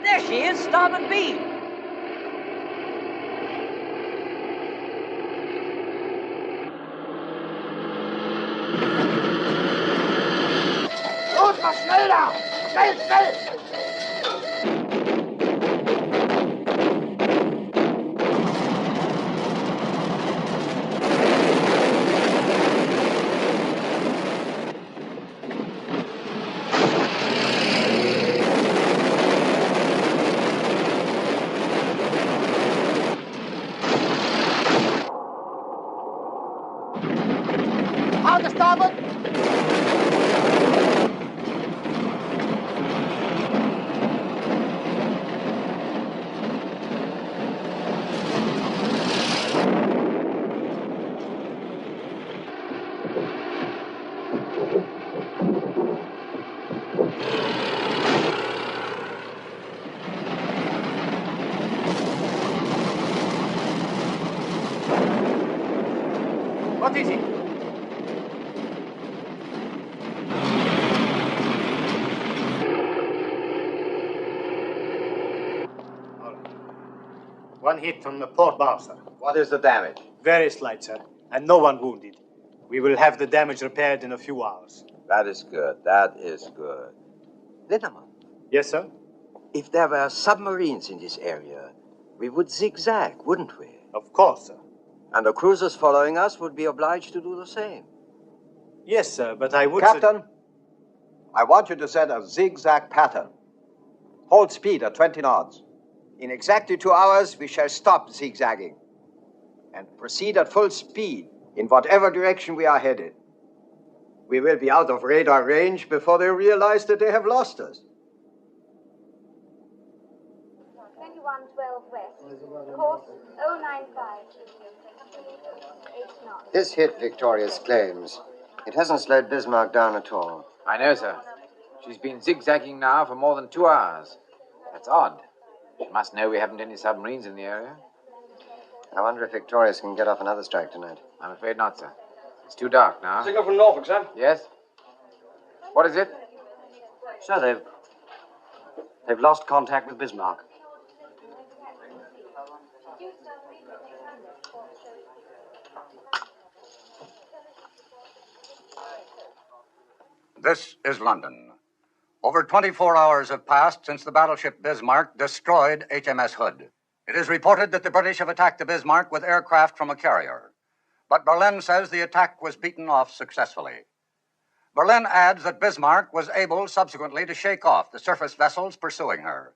There she is, starboard beam. Los, mal schneller! Schnell, schnell! On the starboard! What is it? One hit on the port bow, sir. What is the damage? Very slight, sir, and no one wounded. We will have the damage repaired in a few hours. That is good. That is good. Lindemann. Yes, sir? If there were submarines in this area, we would zigzag, wouldn't we? Of course, sir. And the cruisers following us would be obliged to do the same. Yes, sir, but I would... Captain, I want you to set a zigzag pattern. Hold speed at 20 knots. In exactly 2 hours, we shall stop zigzagging and proceed at full speed in whatever direction we are headed. We will be out of radar range before they realize that they have lost us. 2112 west, course 095. 8 knots. This hit, Victorious claims. It hasn't slowed Bismarck down at all. I know, sir. She's been zigzagging now for more than 2 hours. That's odd. She must know we haven't any submarines in the area. I wonder if Victorious can get off another strike tonight. I'm afraid not, sir. It's too dark now. Signal from Norfolk, sir. Yes? What is it? Sir, they've lost contact with Bismarck. This is London. Over 24 hours have passed since the battleship Bismarck destroyed HMS Hood. It is reported that the British have attacked the Bismarck with aircraft from a carrier. But Berlin says the attack was beaten off successfully. Berlin adds that Bismarck was able subsequently to shake off the surface vessels pursuing her.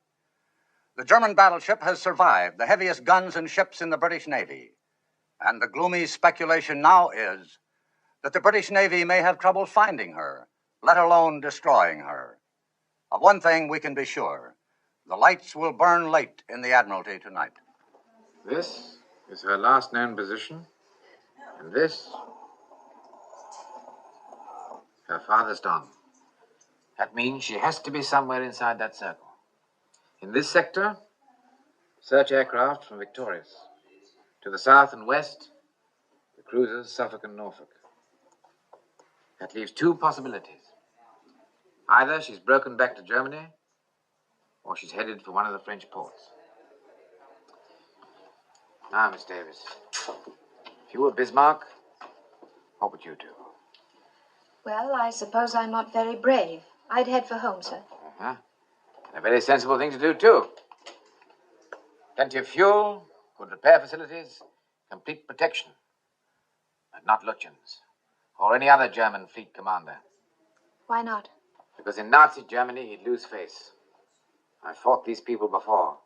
The German battleship has survived the heaviest guns and ships in the British Navy. And the gloomy speculation now is that the British Navy may have trouble finding her, let alone destroying her. Of one thing we can be sure. The lights will burn late in the Admiralty tonight. This is her last known position. And this, her farthest on. That means she has to be somewhere inside that circle. In this sector, search aircraft from Victorious. To the south and west, the cruisers Suffolk and Norfolk. That leaves 2 possibilities. Either she's broken back to Germany, or she's headed for one of the French ports. Now, Miss Davis, if you were Bismarck, what would you do? Well, I suppose I'm not very brave. I'd head for home, sir. Uh-huh. And a very sensible thing to do, too. Plenty of fuel, good repair facilities, complete protection. But not Lutyens, or any other German fleet commander. Why not? Because in Nazi Germany, he'd lose face. I've fought these people before.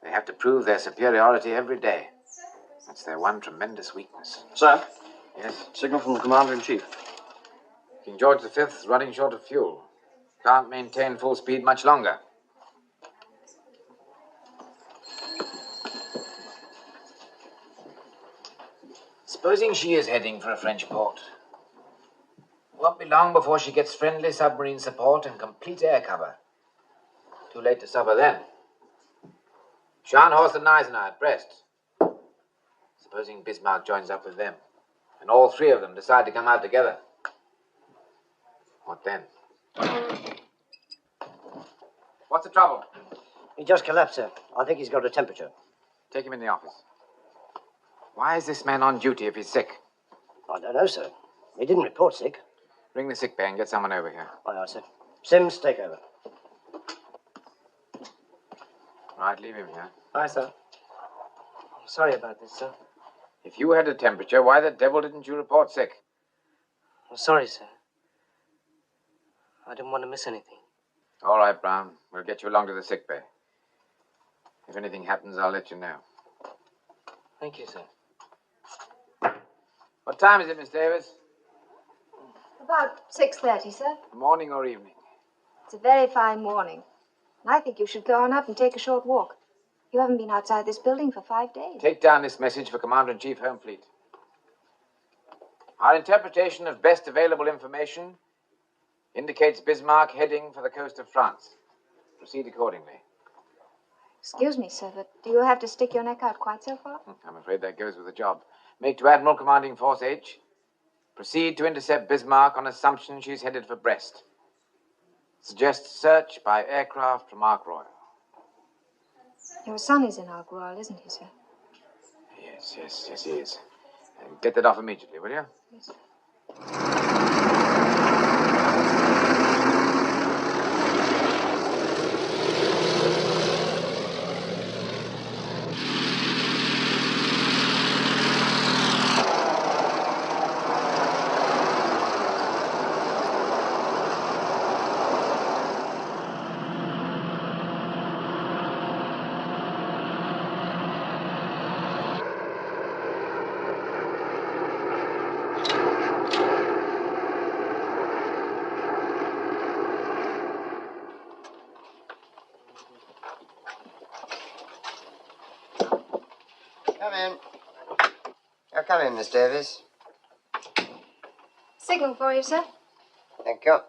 They have to prove their superiority every day. That's their one tremendous weakness. Sir? Yes? Signal from the Commander-in-Chief. King George V's running short of fuel. Can't maintain full speed much longer. Supposing she is heading for a French port. Won't be long before she gets friendly submarine support and complete air cover. Too late to stop her then. Scharnhorst and Eisenhower at Brest. Supposing Bismarck joins up with them, and all three of them decide to come out together. What then? What's the trouble? He just collapsed, sir. I think he's got a temperature. Take him in the office. Why is this man on duty if he's sick? I don't know, sir. He didn't report sick. Ring the sick bay and get someone over here. Aye, aye, sir. Sims, take over. Right, leave him here. Aye, sir. I'm sorry about this, sir. If you had a temperature, why the devil didn't you report sick? I'm sorry, sir. I didn't want to miss anything. All right, Brown. We'll get you along to the sick bay. If anything happens, I'll let you know. Thank you, sir. What time is it, Miss Davis? About 6:30, sir. Morning or evening? It's a very fine morning. And I think you should go on up and take a short walk. You haven't been outside this building for 5 days. Take down this message for Commander-in-Chief, Home Fleet. Our interpretation of best available information indicates Bismarck heading for the coast of France. Proceed accordingly. Excuse me, sir, but do you have to stick your neck out quite so far? I'm afraid that goes with the job. Make to Admiral Commanding Force H. Proceed to intercept Bismarck on assumption she's headed for Brest. Suggest search by aircraft from Ark Royal. Your son is in Ark Royal, isn't he, sir? Yes, he is. Get that off immediately, will you? Yes, sir. Come in. Oh, come in, Miss Davis. Signal for you, sir. Thank you.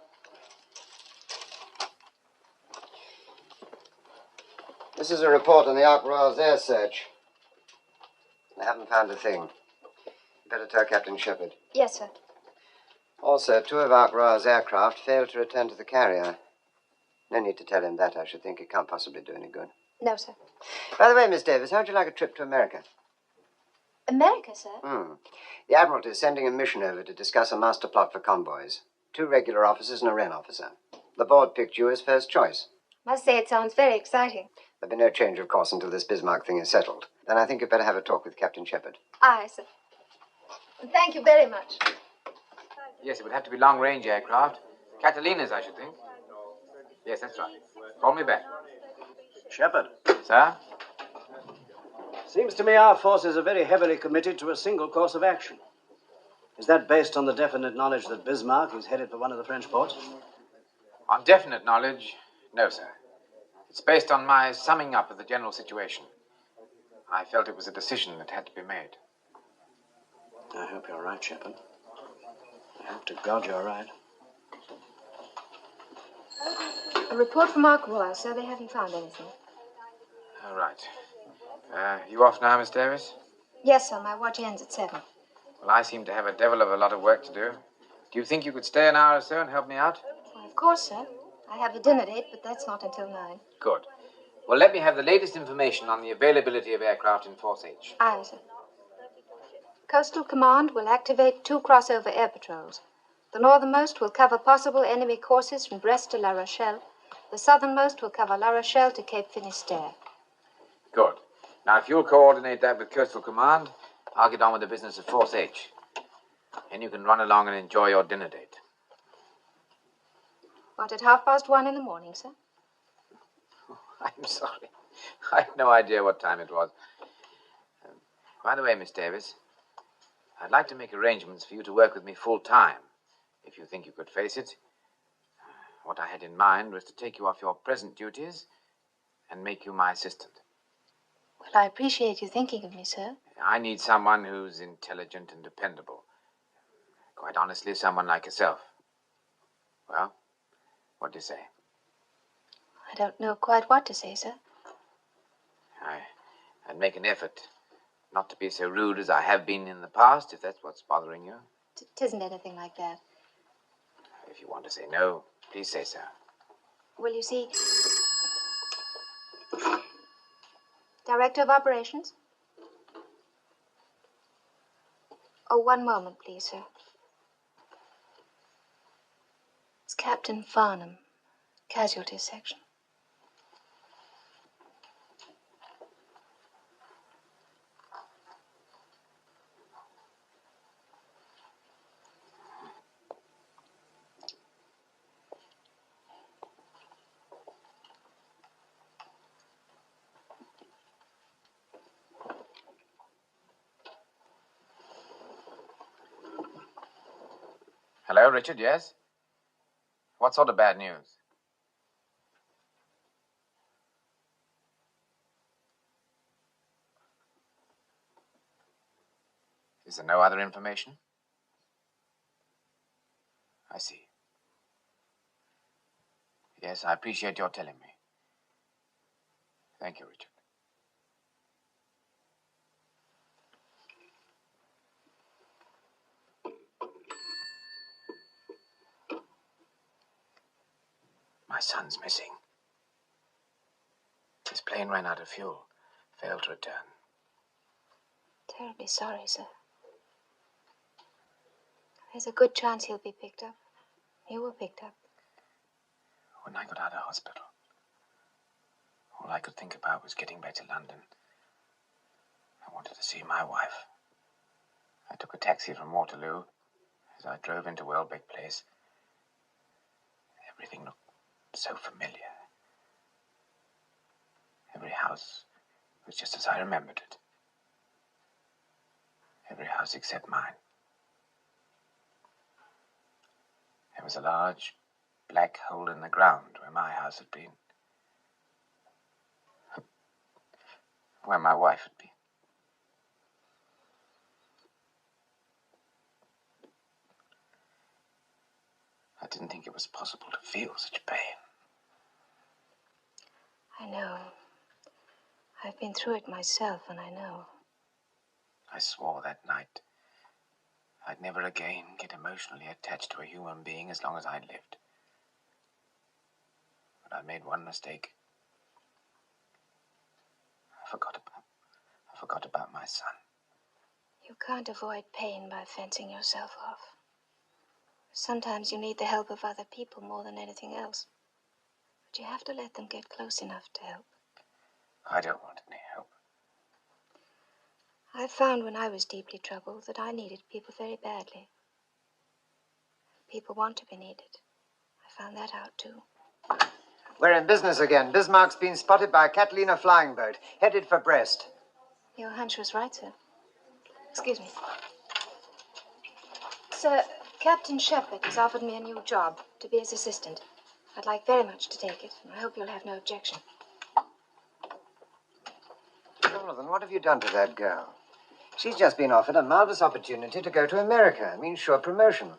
This is a report on the Ark Royal's air search. I haven't found a thing. Better tell Captain Shepard. Yes, sir. Also, 2 of Ark Royal's aircraft failed to return to the carrier. No need to tell him that, I should think. It can't possibly do any good. No, sir. By the way, Miss Davis, how'd you like a trip to America? America, sir? The Admiralty is sending a mission over to discuss a master plot for convoys. 2 regular officers and a Wren officer. The board picked you as first choice. Must say it sounds very exciting. There'll be no change of course until this Bismarck thing is settled. Then I think you'd better have a talk with Captain Shepard. Aye, sir. Thank you very much. Yes, it would have to be long-range aircraft. Catalinas, I should think. Yes, that's right. Call me back. Shepard. Sir? Seems to me our forces are very heavily committed to a single course of action. Is that based on the definite knowledge that Bismarck is headed for one of the French ports? On definite knowledge, no, sir. It's based on my summing up of the general situation. I felt it was a decision that had to be made. I hope you're right, Shepard. I hope to God you're right. A report from Ark Royal, sir. They haven't found anything. All right. You off now, Miss Davis? Yes, sir. My watch ends at 7. Well, I seem to have a devil of a lot of work to do. Do you think you could stay an hour or so and help me out? Well, of course, sir. I have a dinner date, but that's not until 9. Good. Well, let me have the latest information on the availability of aircraft in Force H. Aye, sir. Coastal Command will activate 2 crossover air patrols. The northernmost will cover possible enemy courses from Brest to La Rochelle. The southernmost will cover La Rochelle to Cape Finisterre. Good. Now, if you'll coordinate that with Coastal Command, I'll get on with the business of Force H. And you can run along and enjoy your dinner date. What, at 1:30 in the morning, sir? I'm sorry. I had no idea what time it was. By the way, Miss Davis, I'd like to make arrangements for you to work with me full time, if you think you could face it. What I had in mind was to take you off your present duties and make you my assistant. Well, I appreciate you thinking of me, sir. I need someone who's intelligent and dependable. Quite honestly, someone like yourself. Well, what do you say? I don't know quite what to say, sir. I'd make an effort not to be so rude as I have been in the past, if that's what's bothering you. Tisn't anything like that. If you want to say no, please say so. Well, you see... Director of Operations? Oh, one moment, please, sir. It's Captain Farnham, Casualties Section. Hello, Richard, yes? What sort of bad news? Is there no other information? I see. Yes, I appreciate your telling me. Thank you, Richard. My son's missing. His plane ran out of fuel, failed to return. Terribly sorry, sir. There's a good chance he'll be picked up. You were picked up. When I got out of hospital, all I could think about was getting back to London. I wanted to see my wife. I took a taxi from Waterloo. As I drove into Welbeck Place, everything looked so familiar. Every house was just as I remembered it. Every house except mine. There was a large black hole in the ground where my house had been. Where my wife had been. I didn't think it was possible to feel such pain. I know. I've been through it myself, and I know. I swore that night I'd never again get emotionally attached to a human being as long as I'd lived. But I made one mistake. I forgot about my son. You can't avoid pain by fencing yourself off. Sometimes you need the help of other people more than anything else. But you have to let them get close enough to help. I don't want any help. I found when I was deeply troubled that I needed people very badly. People want to be needed. I found that out, too. We're in business again. Bismarck's been spotted by a Catalina flying boat, headed for Brest. Your hunch was right, sir. Excuse me. Sir, Captain Shepard has offered me a new job to be his assistant. I'd like very much to take it, and I hope you'll have no objection. Jonathan, what have you done to that girl? She's just been offered a marvelous opportunity to go to America. It means sure promotion.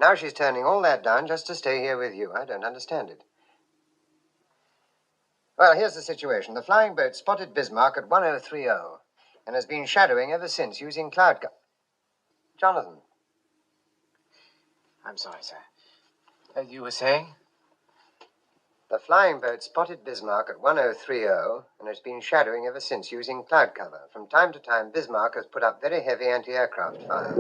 Now she's turning all that down just to stay here with you. I don't understand it. Well, here's the situation. The flying boat spotted Bismarck at 1030 and has been shadowing ever since using cloud cover. Jonathan. I'm sorry, sir. As you were saying? The flying boat spotted Bismarck at 1030 and has been shadowing ever since using cloud cover. From time to time, Bismarck has put up very heavy anti-aircraft fire.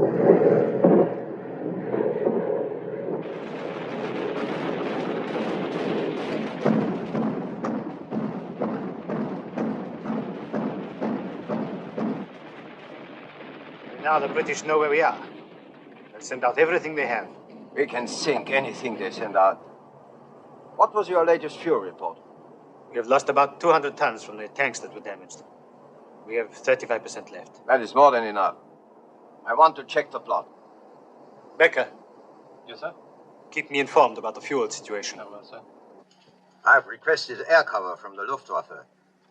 Now the British know where we are. They'll send out everything they have. We can sink anything they send out. What was your latest fuel report? We have lost about 200 tons from the tanks that were damaged. We have 35% left. That is more than enough. I want to check the plot. Becker. Yes, sir? Keep me informed about the fuel situation. I will, sir. I've requested air cover from the Luftwaffe.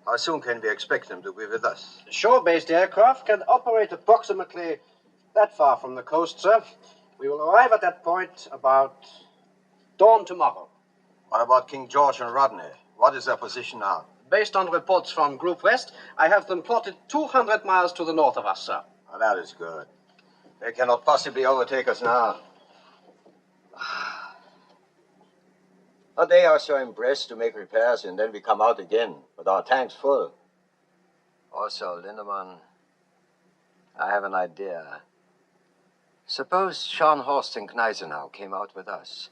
How soon can we expect them to be with us? Shore-based aircraft can operate approximately that far from the coast, sir. We will arrive at that point about dawn tomorrow. What about King George and Rodney? What is their position now? Based on reports from Group West, I have them plotted 200 miles to the north of us, sir. Oh, that is good. They cannot possibly overtake us now. A day or so in Brest to make repairs, and then we come out again with our tanks full. Also, Lindemann, I have an idea. Suppose Scharnhorst and Gneisenau came out with us.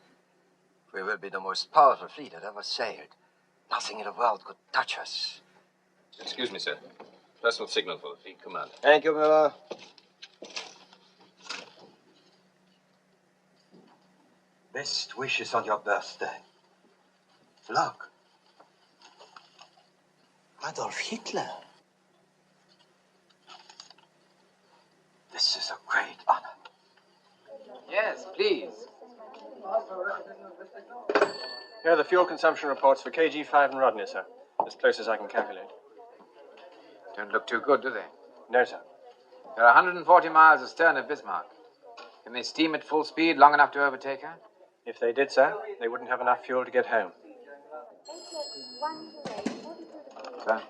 We will be the most powerful fleet that ever sailed. Nothing in the world could touch us. Excuse me, sir. Personal signal for the fleet command. Thank you, Miller. Best wishes on your birthday. Look. Adolf Hitler. This is a great honor. Yes, please. Here are the fuel consumption reports for KG5 and Rodney, sir. As close as I can calculate. Don't look too good, do they? No, sir. They're 140 miles astern of Bismarck. Can they steam at full speed long enough to overtake her? If they did, sir, they wouldn't have enough fuel to get home. Sir?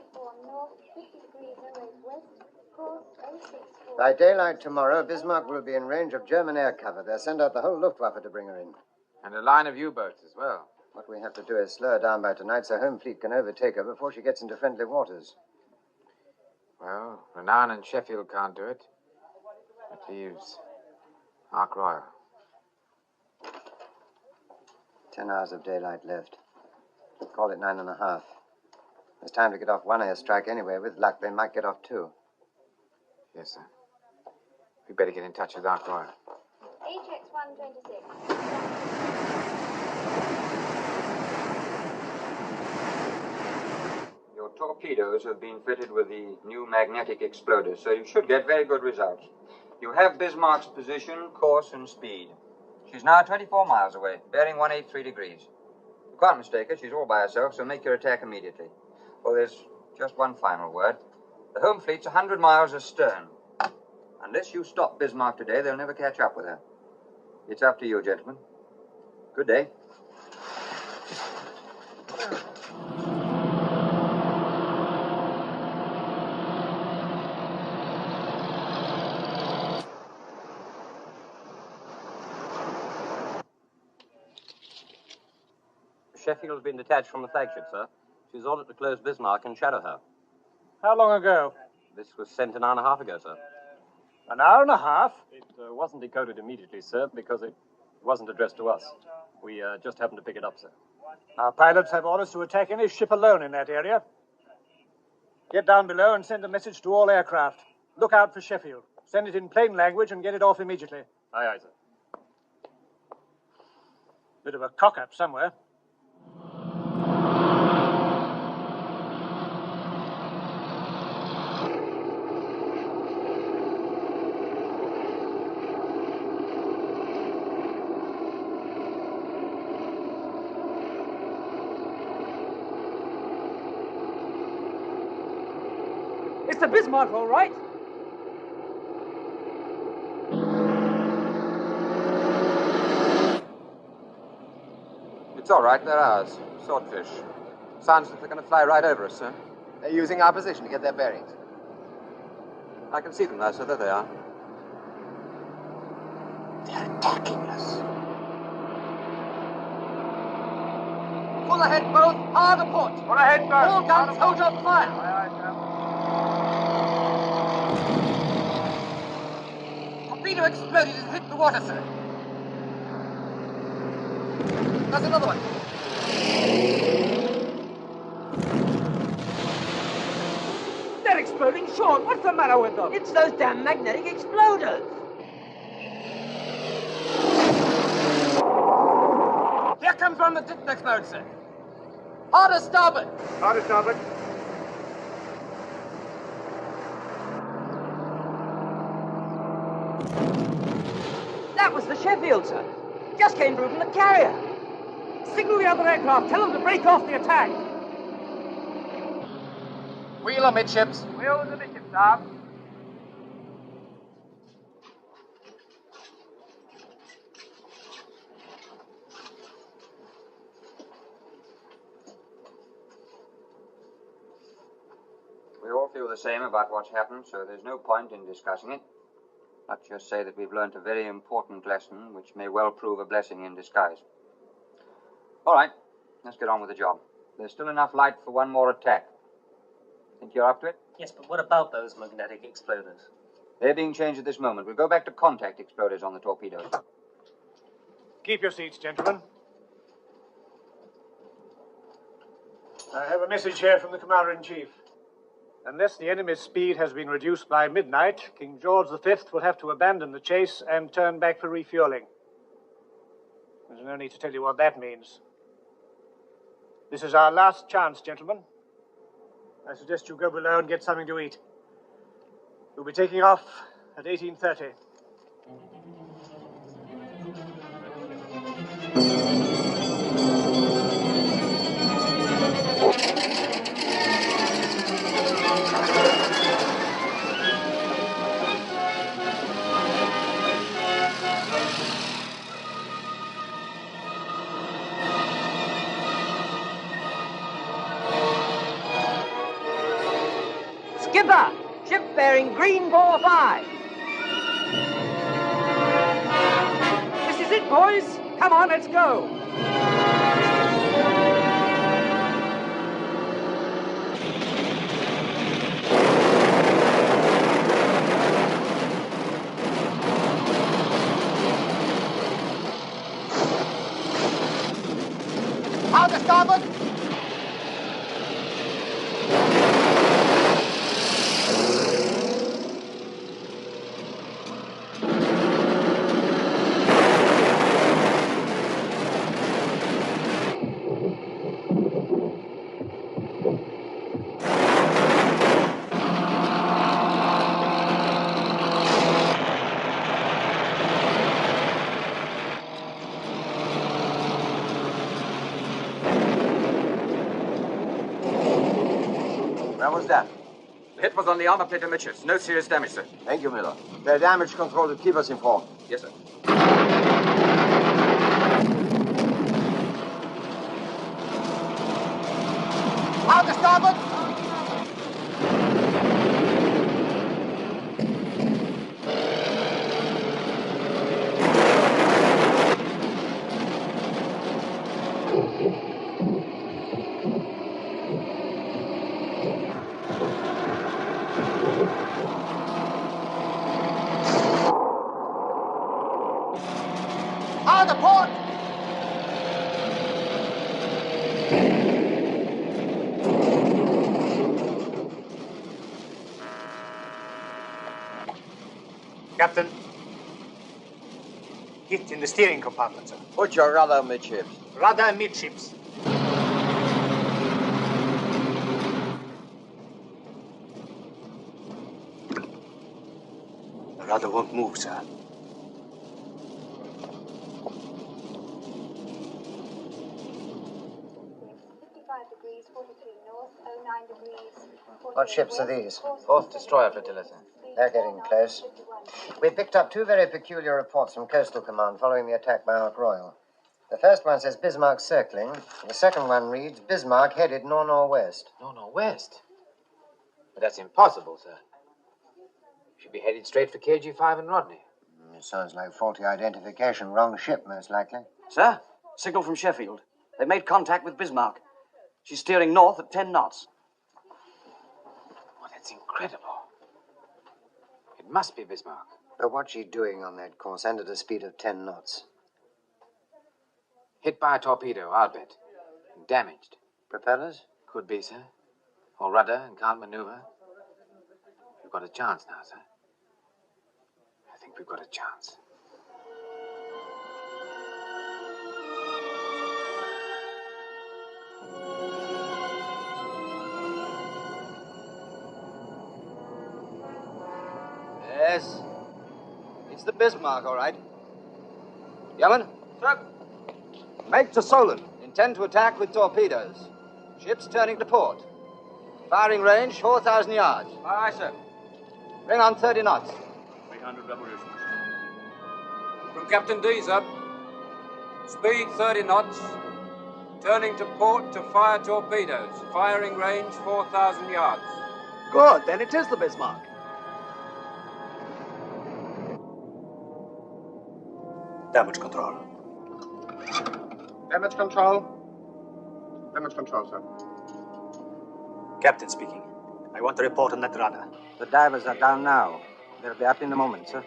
By daylight tomorrow, Bismarck will be in range of German air cover. They'll send out the whole Luftwaffe to bring her in. And a line of U-boats as well. What we have to do is slow her down by tonight so home fleet can overtake her before she gets into friendly waters. Well, Renown and Sheffield can't do it. That leaves Ark Royal. 10 hours of daylight left. Call it 9.5. There's time to get off one airstrike anyway. With luck, they might get off two. Yes, sir. We better get in touch with Ark Royal. HX 126. Your torpedoes have been fitted with the new magnetic exploders, so you should get very good results. You have Bismarck's position, course, and speed. She's now 24 miles away, bearing 183 degrees. You can't mistake her. She's all by herself, so make your attack immediately. Oh, there's just one final word. The home fleet's 100 miles astern. Unless you stop Bismarck today, they'll never catch up with her. It's up to you, gentlemen. Good day. Sheffield's been detached from the flagship, sir. She's ordered to close Bismarck and shadow her. How long ago? This was sent an hour and a half ago, sir. An hour and a half? It wasn't decoded immediately, sir, because it wasn't addressed to us. We just happened to pick it up, sir. Our pilots have orders to attack any ship alone in that area. Get down below and send a message to all aircraft. Look out for Sheffield. Send it in plain language and get it off immediately. Aye, aye, sir. Bit of a cock-up somewhere. It's the Bismarck, all right. It's all right. They're ours. Swordfish. Sounds like they're going to fly right over us, sir. They're using our position to get their bearings. I can see them now, sir. There they are. They're attacking us. Full ahead, both. Hard aport. Full ahead, both. All guns, hold your fire. Aye, aye, sir. Torpedo exploded and hit the water, sir. There's another one. They're exploding short. What's the matter with them? It's those damn magnetic exploders. Here comes one that didn't explode, sir. Harder starboard! Harder starboard. That was the Sheffield, sir. Just came through from the carrier. Signal the other aircraft. Tell them to break off the attack. Wheel amidships. Wheel amidships, sir. We all feel the same about what's happened, so there's no point in discussing it. Let's just say that we've learnt a very important lesson, which may well prove a blessing in disguise. All right, let's get on with the job. There's still enough light for one more attack. Think you're up to it? Yes, but what about those magnetic exploders? They're being changed at this moment. We'll go back to contact exploders on the torpedoes. Keep your seats, gentlemen. I have a message here from the Commander-in-Chief. Unless the enemy's speed has been reduced by midnight, King George V will have to abandon the chase and turn back for refueling. There's no need to tell you what that means. This is our last chance, gentlemen. I suggest you go below and get something to eat. We'll be taking off at 18:30. Skipper! Ship bearing green 45. This is it, boys. Come on, let's go. Harder starboard! Where was that? The hit was on the armor plate amidships. No serious damage, sir. Thank you, Miller. The damage control will keep us informed. Yes, sir. Harder starboard! Harder port! Captain. Hit in the steering compartment, sir. Put your rudder amidships. Rudder amidships. The rudder won't move, sir. What ships are these? Fourth destroyer flotilla, sir. They're getting close. We picked up two very peculiar reports from Coastal Command following the attack by Ark Royal. The first one says Bismarck circling. The second one reads Bismarck headed nor-northwest. Nor-northwest? But that's impossible, sir. Should be headed straight for KG5 and Rodney. It sounds like faulty identification. Wrong ship, most likely. Sir, signal from Sheffield. They've made contact with Bismarck. She's steering north at 10 knots. Oh, that's incredible. It must be Bismarck. But what's she doing on that course and at a speed of 10 knots? Hit by a torpedo, I'll bet. And damaged. Propellers? Could be, sir. Or rudder and can't maneuver. We've got a chance now, sir. I think we've got a chance. Yes. It's the Bismarck, all right. Yeoman? Sir. Make to Solent. Intend to attack with torpedoes. Ships turning to port. Firing range 4,000 yards. Aye, sir. Bring on 30 knots. 300 revolutions. From Captain D, sir. Speed 30 knots. Turning to port to fire torpedoes. Firing range 4,000 yards. Good, then it is the Bismarck. Damage control. Damage control. Damage control, sir. Captain speaking. I want a report on that rudder. The divers are down now. They'll be up in a moment, sir.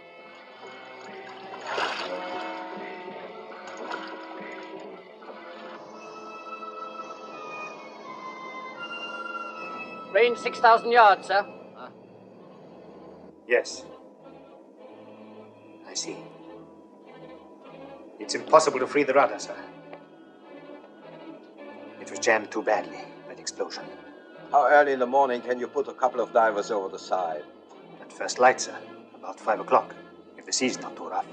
Range 6,000 yards, sir. Yes. I see. It's impossible to free the rudder, sir. It was jammed too badly, that explosion. How early in the morning can you put a couple of divers over the side? At first light, sir. About 5 o'clock, if the sea's not too rough.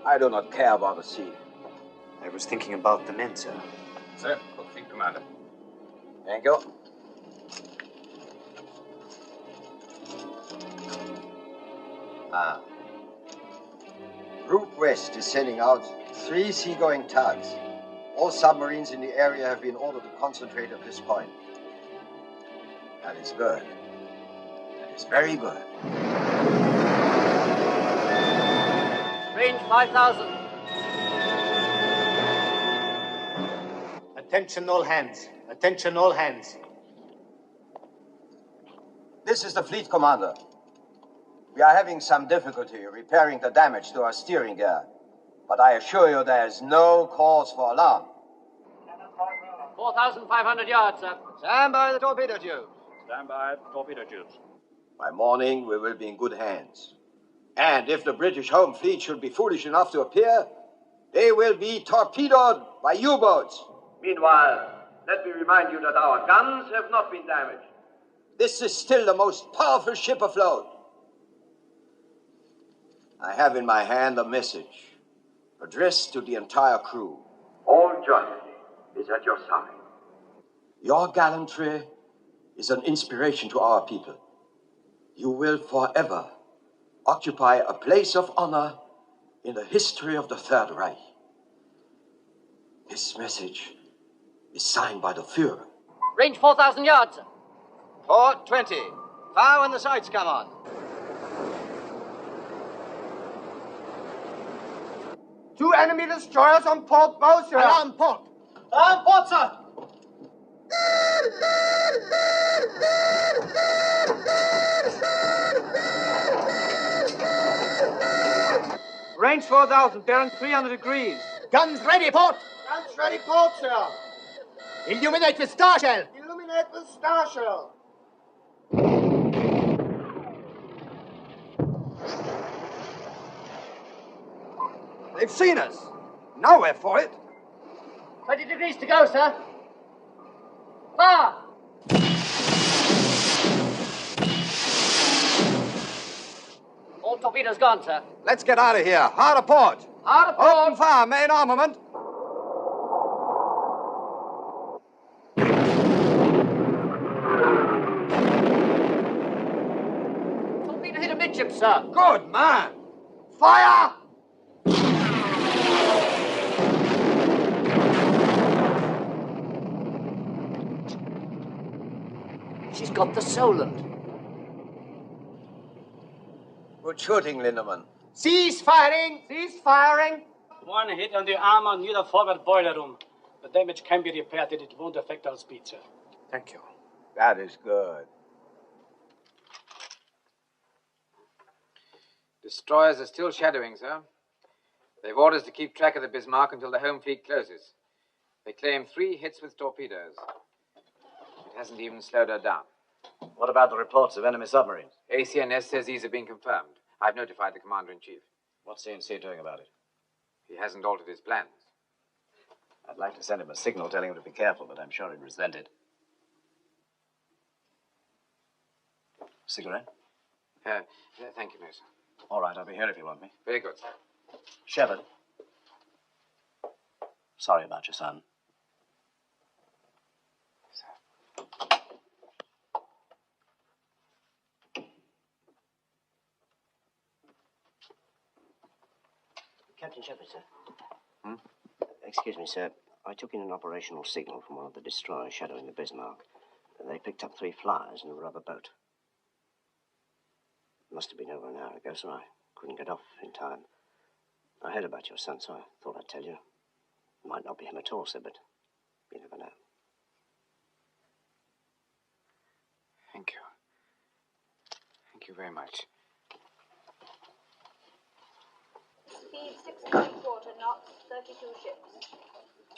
I do not care about the sea. I was thinking about the men, sir. Sir, fleet commander. Thank you. Route West is sending out 3 seagoing tugs. All submarines in the area have been ordered to concentrate at this point. That is good. That is very good. Range 5,000. Attention all hands. Attention all hands. This is the fleet commander. We are having some difficulty repairing the damage to our steering gear, but I assure you there is no cause for alarm. 4,500 yards, sir. Stand by the torpedo tubes. Stand by, torpedo tubes. By morning, we will be in good hands. And if the British home fleet should be foolish enough to appear, they will be torpedoed by U-boats. Meanwhile, let me remind you that our guns have not been damaged. This is still the most powerful ship afloat. I have in my hand a message addressed to the entire crew. All Germany is at your side. Your gallantry is an inspiration to our people. You will forever occupy a place of honor in the history of the Third Reich. This message is signed by the Führer. Range 4,000 yards, sir. Port 20. Fire when the sights come on. Two enemy destroyers on port bow, sir. Alarm port. Alarm port, sir. Range 4,000, bearing 300 degrees. Guns ready, port. Guns ready, port, sir. Illuminate with star shell. Illuminate with star shell. They've seen us. Now we're for it. 20 degrees to go, sir. Fire! All torpedoes gone, sir. Let's get out of here. Hard a port. Hard a port. Open fire, main armament. Torpedo hit amidships, sir. Good man. Fire! She's got the Solent. Good shooting, Lindemann. Cease firing! Cease firing! One hit on the armor near the forward boiler room. The damage can be repaired and it won't affect our speed, sir. Thank you. That is good. Destroyers are still shadowing, sir. They've orders to keep track of the Bismarck until the home fleet closes. They claim 3 hits with torpedoes. It hasn't even slowed her down. What about the reports of enemy submarines? ACNS says these have been confirmed. I've notified the Commander-in-Chief. What's CNC doing about it? He hasn't altered his plans. I'd like to send him a signal telling him to be careful, but I'm sure he'd resent it. Cigarette? Thank you, no, sir. All right, I'll be here if you want me. Very good, sir. Shepard. Sorry about your son. Captain Shepard, sir. Hmm? Excuse me, sir. I took in an operational signal from one of the destroyers shadowing the Bismarck. They picked up 3 flyers in a rubber boat. Must have been over an hour ago, so I couldn't get off in time. I heard about your son, so I thought I'd tell you. It might not be him at all, sir, but you never know. Thank you. Thank you very much. Speed 6.25 knots, 32 ships.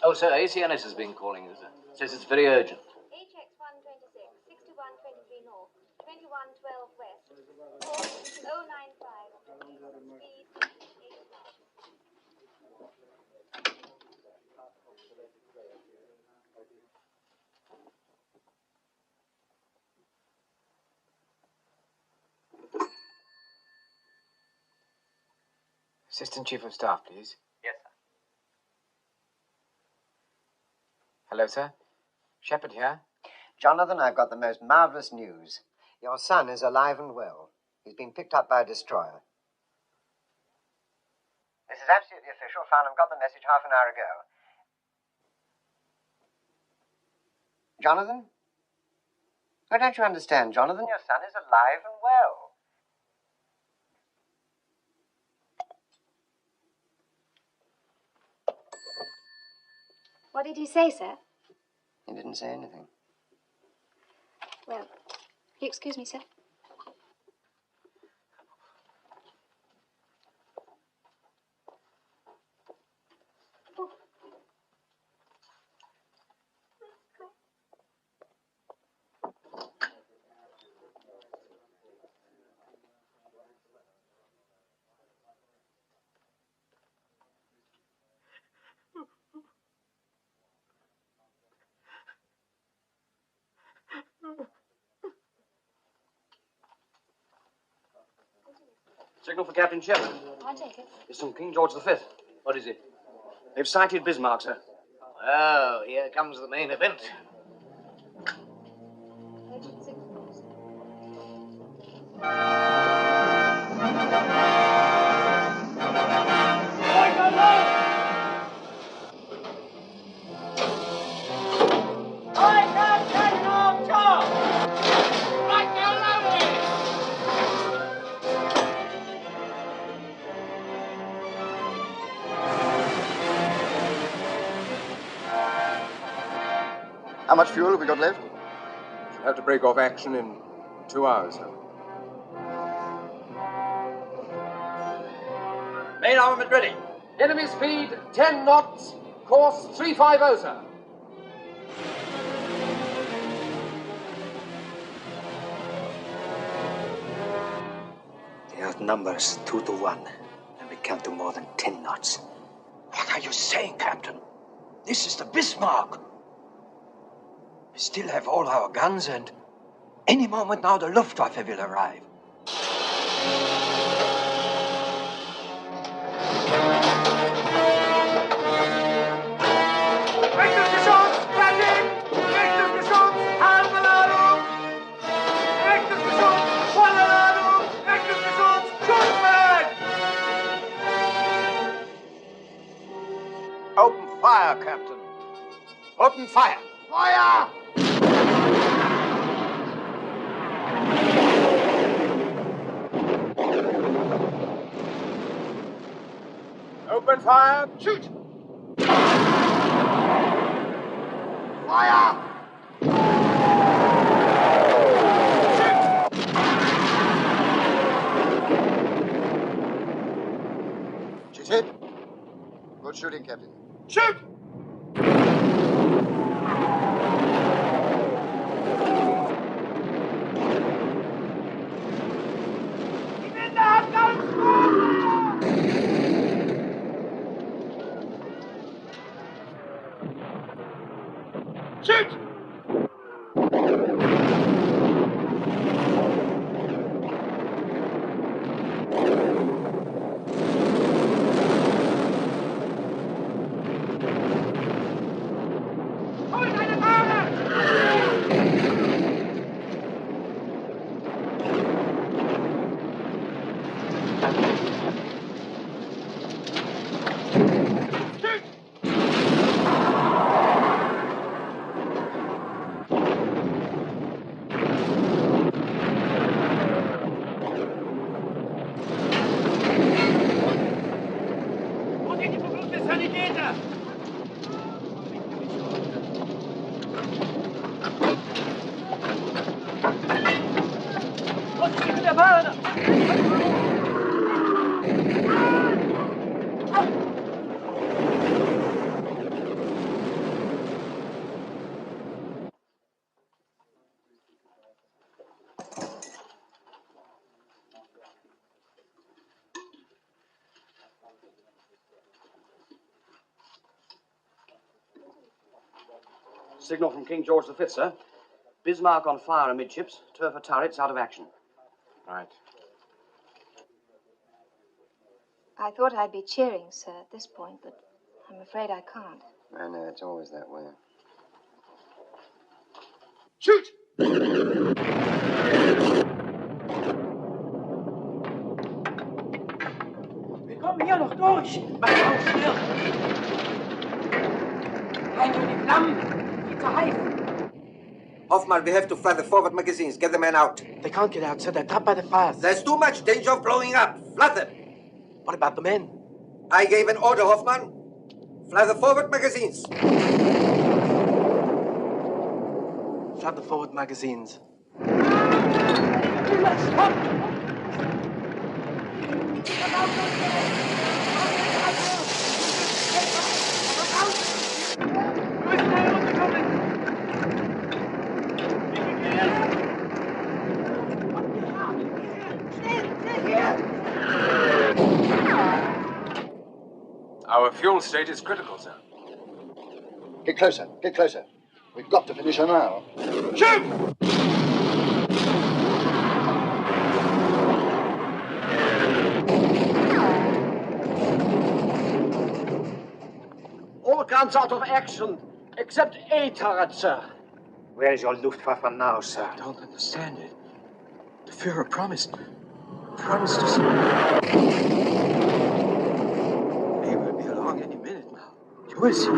Oh, sir, ACNS has been calling you, sir. Says it's very urgent. HX 126, 6123 north, 2112 west, course 095, speed 8 knots. Assistant Chief of Staff, please. Yes, sir. Hello, sir. Shepard here. Jonathan, I've got the most marvelous news. Your son is alive and well. He's been picked up by a destroyer. This is absolutely official. Farnham got the message half an hour ago. Jonathan? Oh, don't you understand, Jonathan? Your son is alive and well. What did he say, sir? He didn't say anything. Well, you excuse me, sir. Signal for Captain Shepard. I'll take it. It's from King George V. What is it? They've sighted Bismarck, sir. Oh, here comes the main event. How much fuel have we got left? Should have to break off action in 2 hours, sir. Main armament ready. Enemy speed 10 knots, course 350, sir. They outnumber us 2 to 1, and we can't do more than 10 knots. What are you saying, Captain? This is the Bismarck. We still have all our guns, and any moment now the Luftwaffe will arrive. Open fire, Captain. Open fire. Fire! Open fire. Shoot! Fire! She's hit. Good shooting, Captain. Shoot! Signal from King George V, sir. Bismarck on fire amidships. Turf turrets out of action. Right. I thought I'd be cheering, sir, at this point, but I'm afraid I can't. I know, it's always that way. Shoot! Wir kommen hier noch durch. Mach auf, schnell. Rein in die Flammen. Viel zu heiß. Hoffman, we have to fire the forward magazines. Get the men out. They can't get out, sir. They're trapped by the fires. There's too much danger of blowing up. Flood them. What about the men? I gave an order, Hoffman. Fly the forward magazines. Flood the forward magazines. Our fuel state is critical, sir. Get closer, get closer. We've got to finish her now. Shoot! All guns out of action, except A turret, sir. Where is your Luftwaffe now, sir? I don't understand it. The Führer promised us. He will be along any minute now. You will see.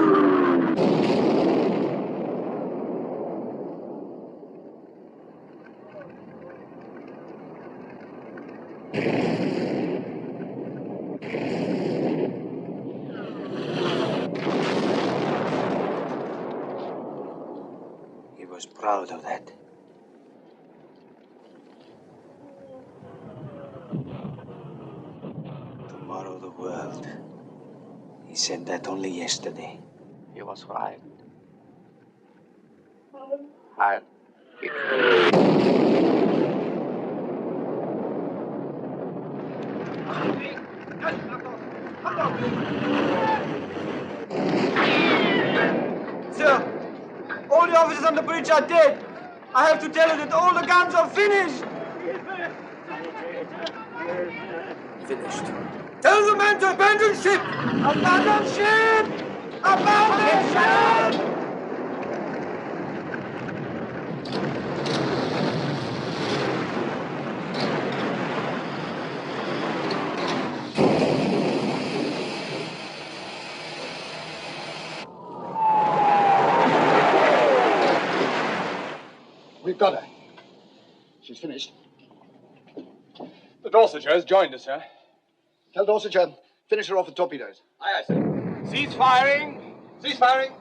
He was proud of that. Tomorrow the world. He said that only yesterday. He was right. Heil Sir, all the officers on the bridge are dead. I have to tell you that all the guns are finished. Finished. Tell the men to abandon ship! Abandon ship! Abandon ship! We've got her. She's finished. The Dorsetshire has joined us, sir. Tell Dorsetshire, finish her off with torpedoes. Aye, aye, sir. Cease firing! Cease firing!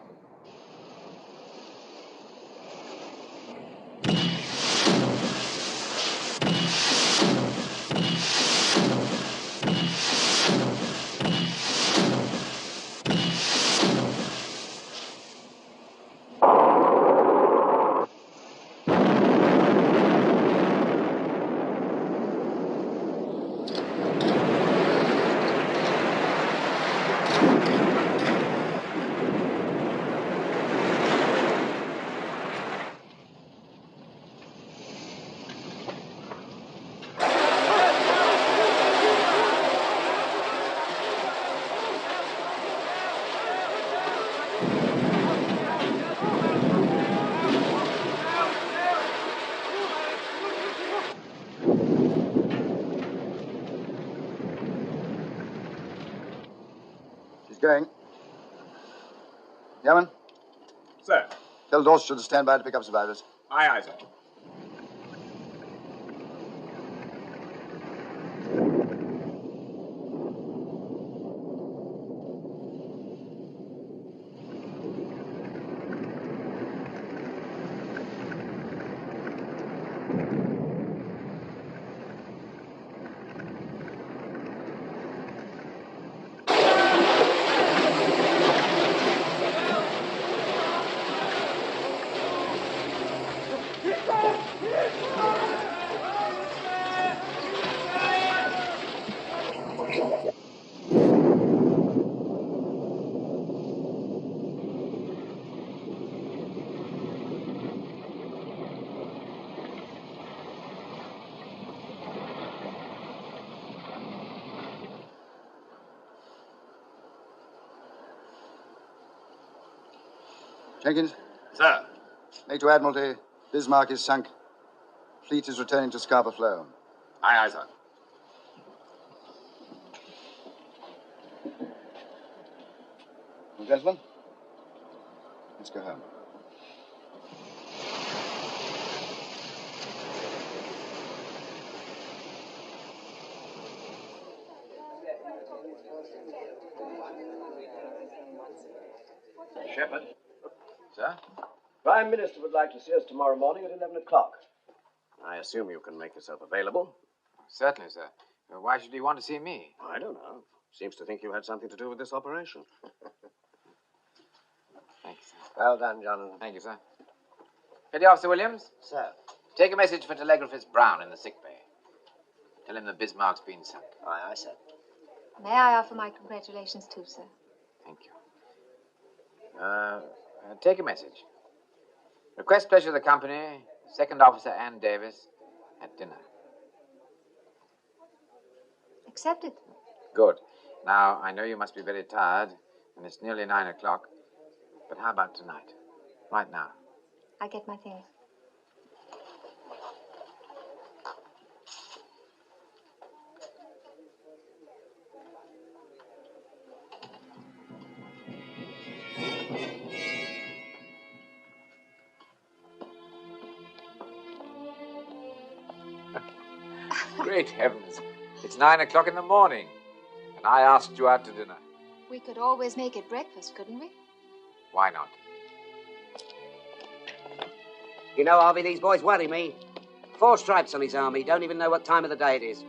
Going. Yeoman, Sir. tell Dorsetshire to stand by to pick up survivors. Aye, aye, sir. Jenkins? Sir. Make to Admiralty. Bismarck is sunk. Fleet is returning to Scarborough Flow. Aye, aye, sir. Well, gentlemen, let's go home. Shepard. Sir? Prime Minister would like to see us tomorrow morning at 11 o'clock. I assume you can make yourself available. Certainly, sir. Why should he want to see me? I don't know. Seems to think you had something to do with this operation. Thank you, sir. Well done, Jonathan. Thank you, sir. Petty Officer Williams? Sir. Take a message for telegraphist Brown in the sick bay. Tell him the Bismarck's been sunk. Aye, aye, sir. May I offer my congratulations too, sir? Thank you. Take a message. Request pleasure of the company, Second Officer Ann Davis, at dinner. Accepted. Good. Now, I know you must be very tired, and it's nearly 9 o'clock. But how about tonight? Right now. I get my things. Great heavens. It's 9 o'clock in the morning, and I asked you out to dinner. We could always make it breakfast, couldn't we? Why not? You know, Harvey, these boys worry me. 4 stripes on his arm. He don't even know what time of the day it is.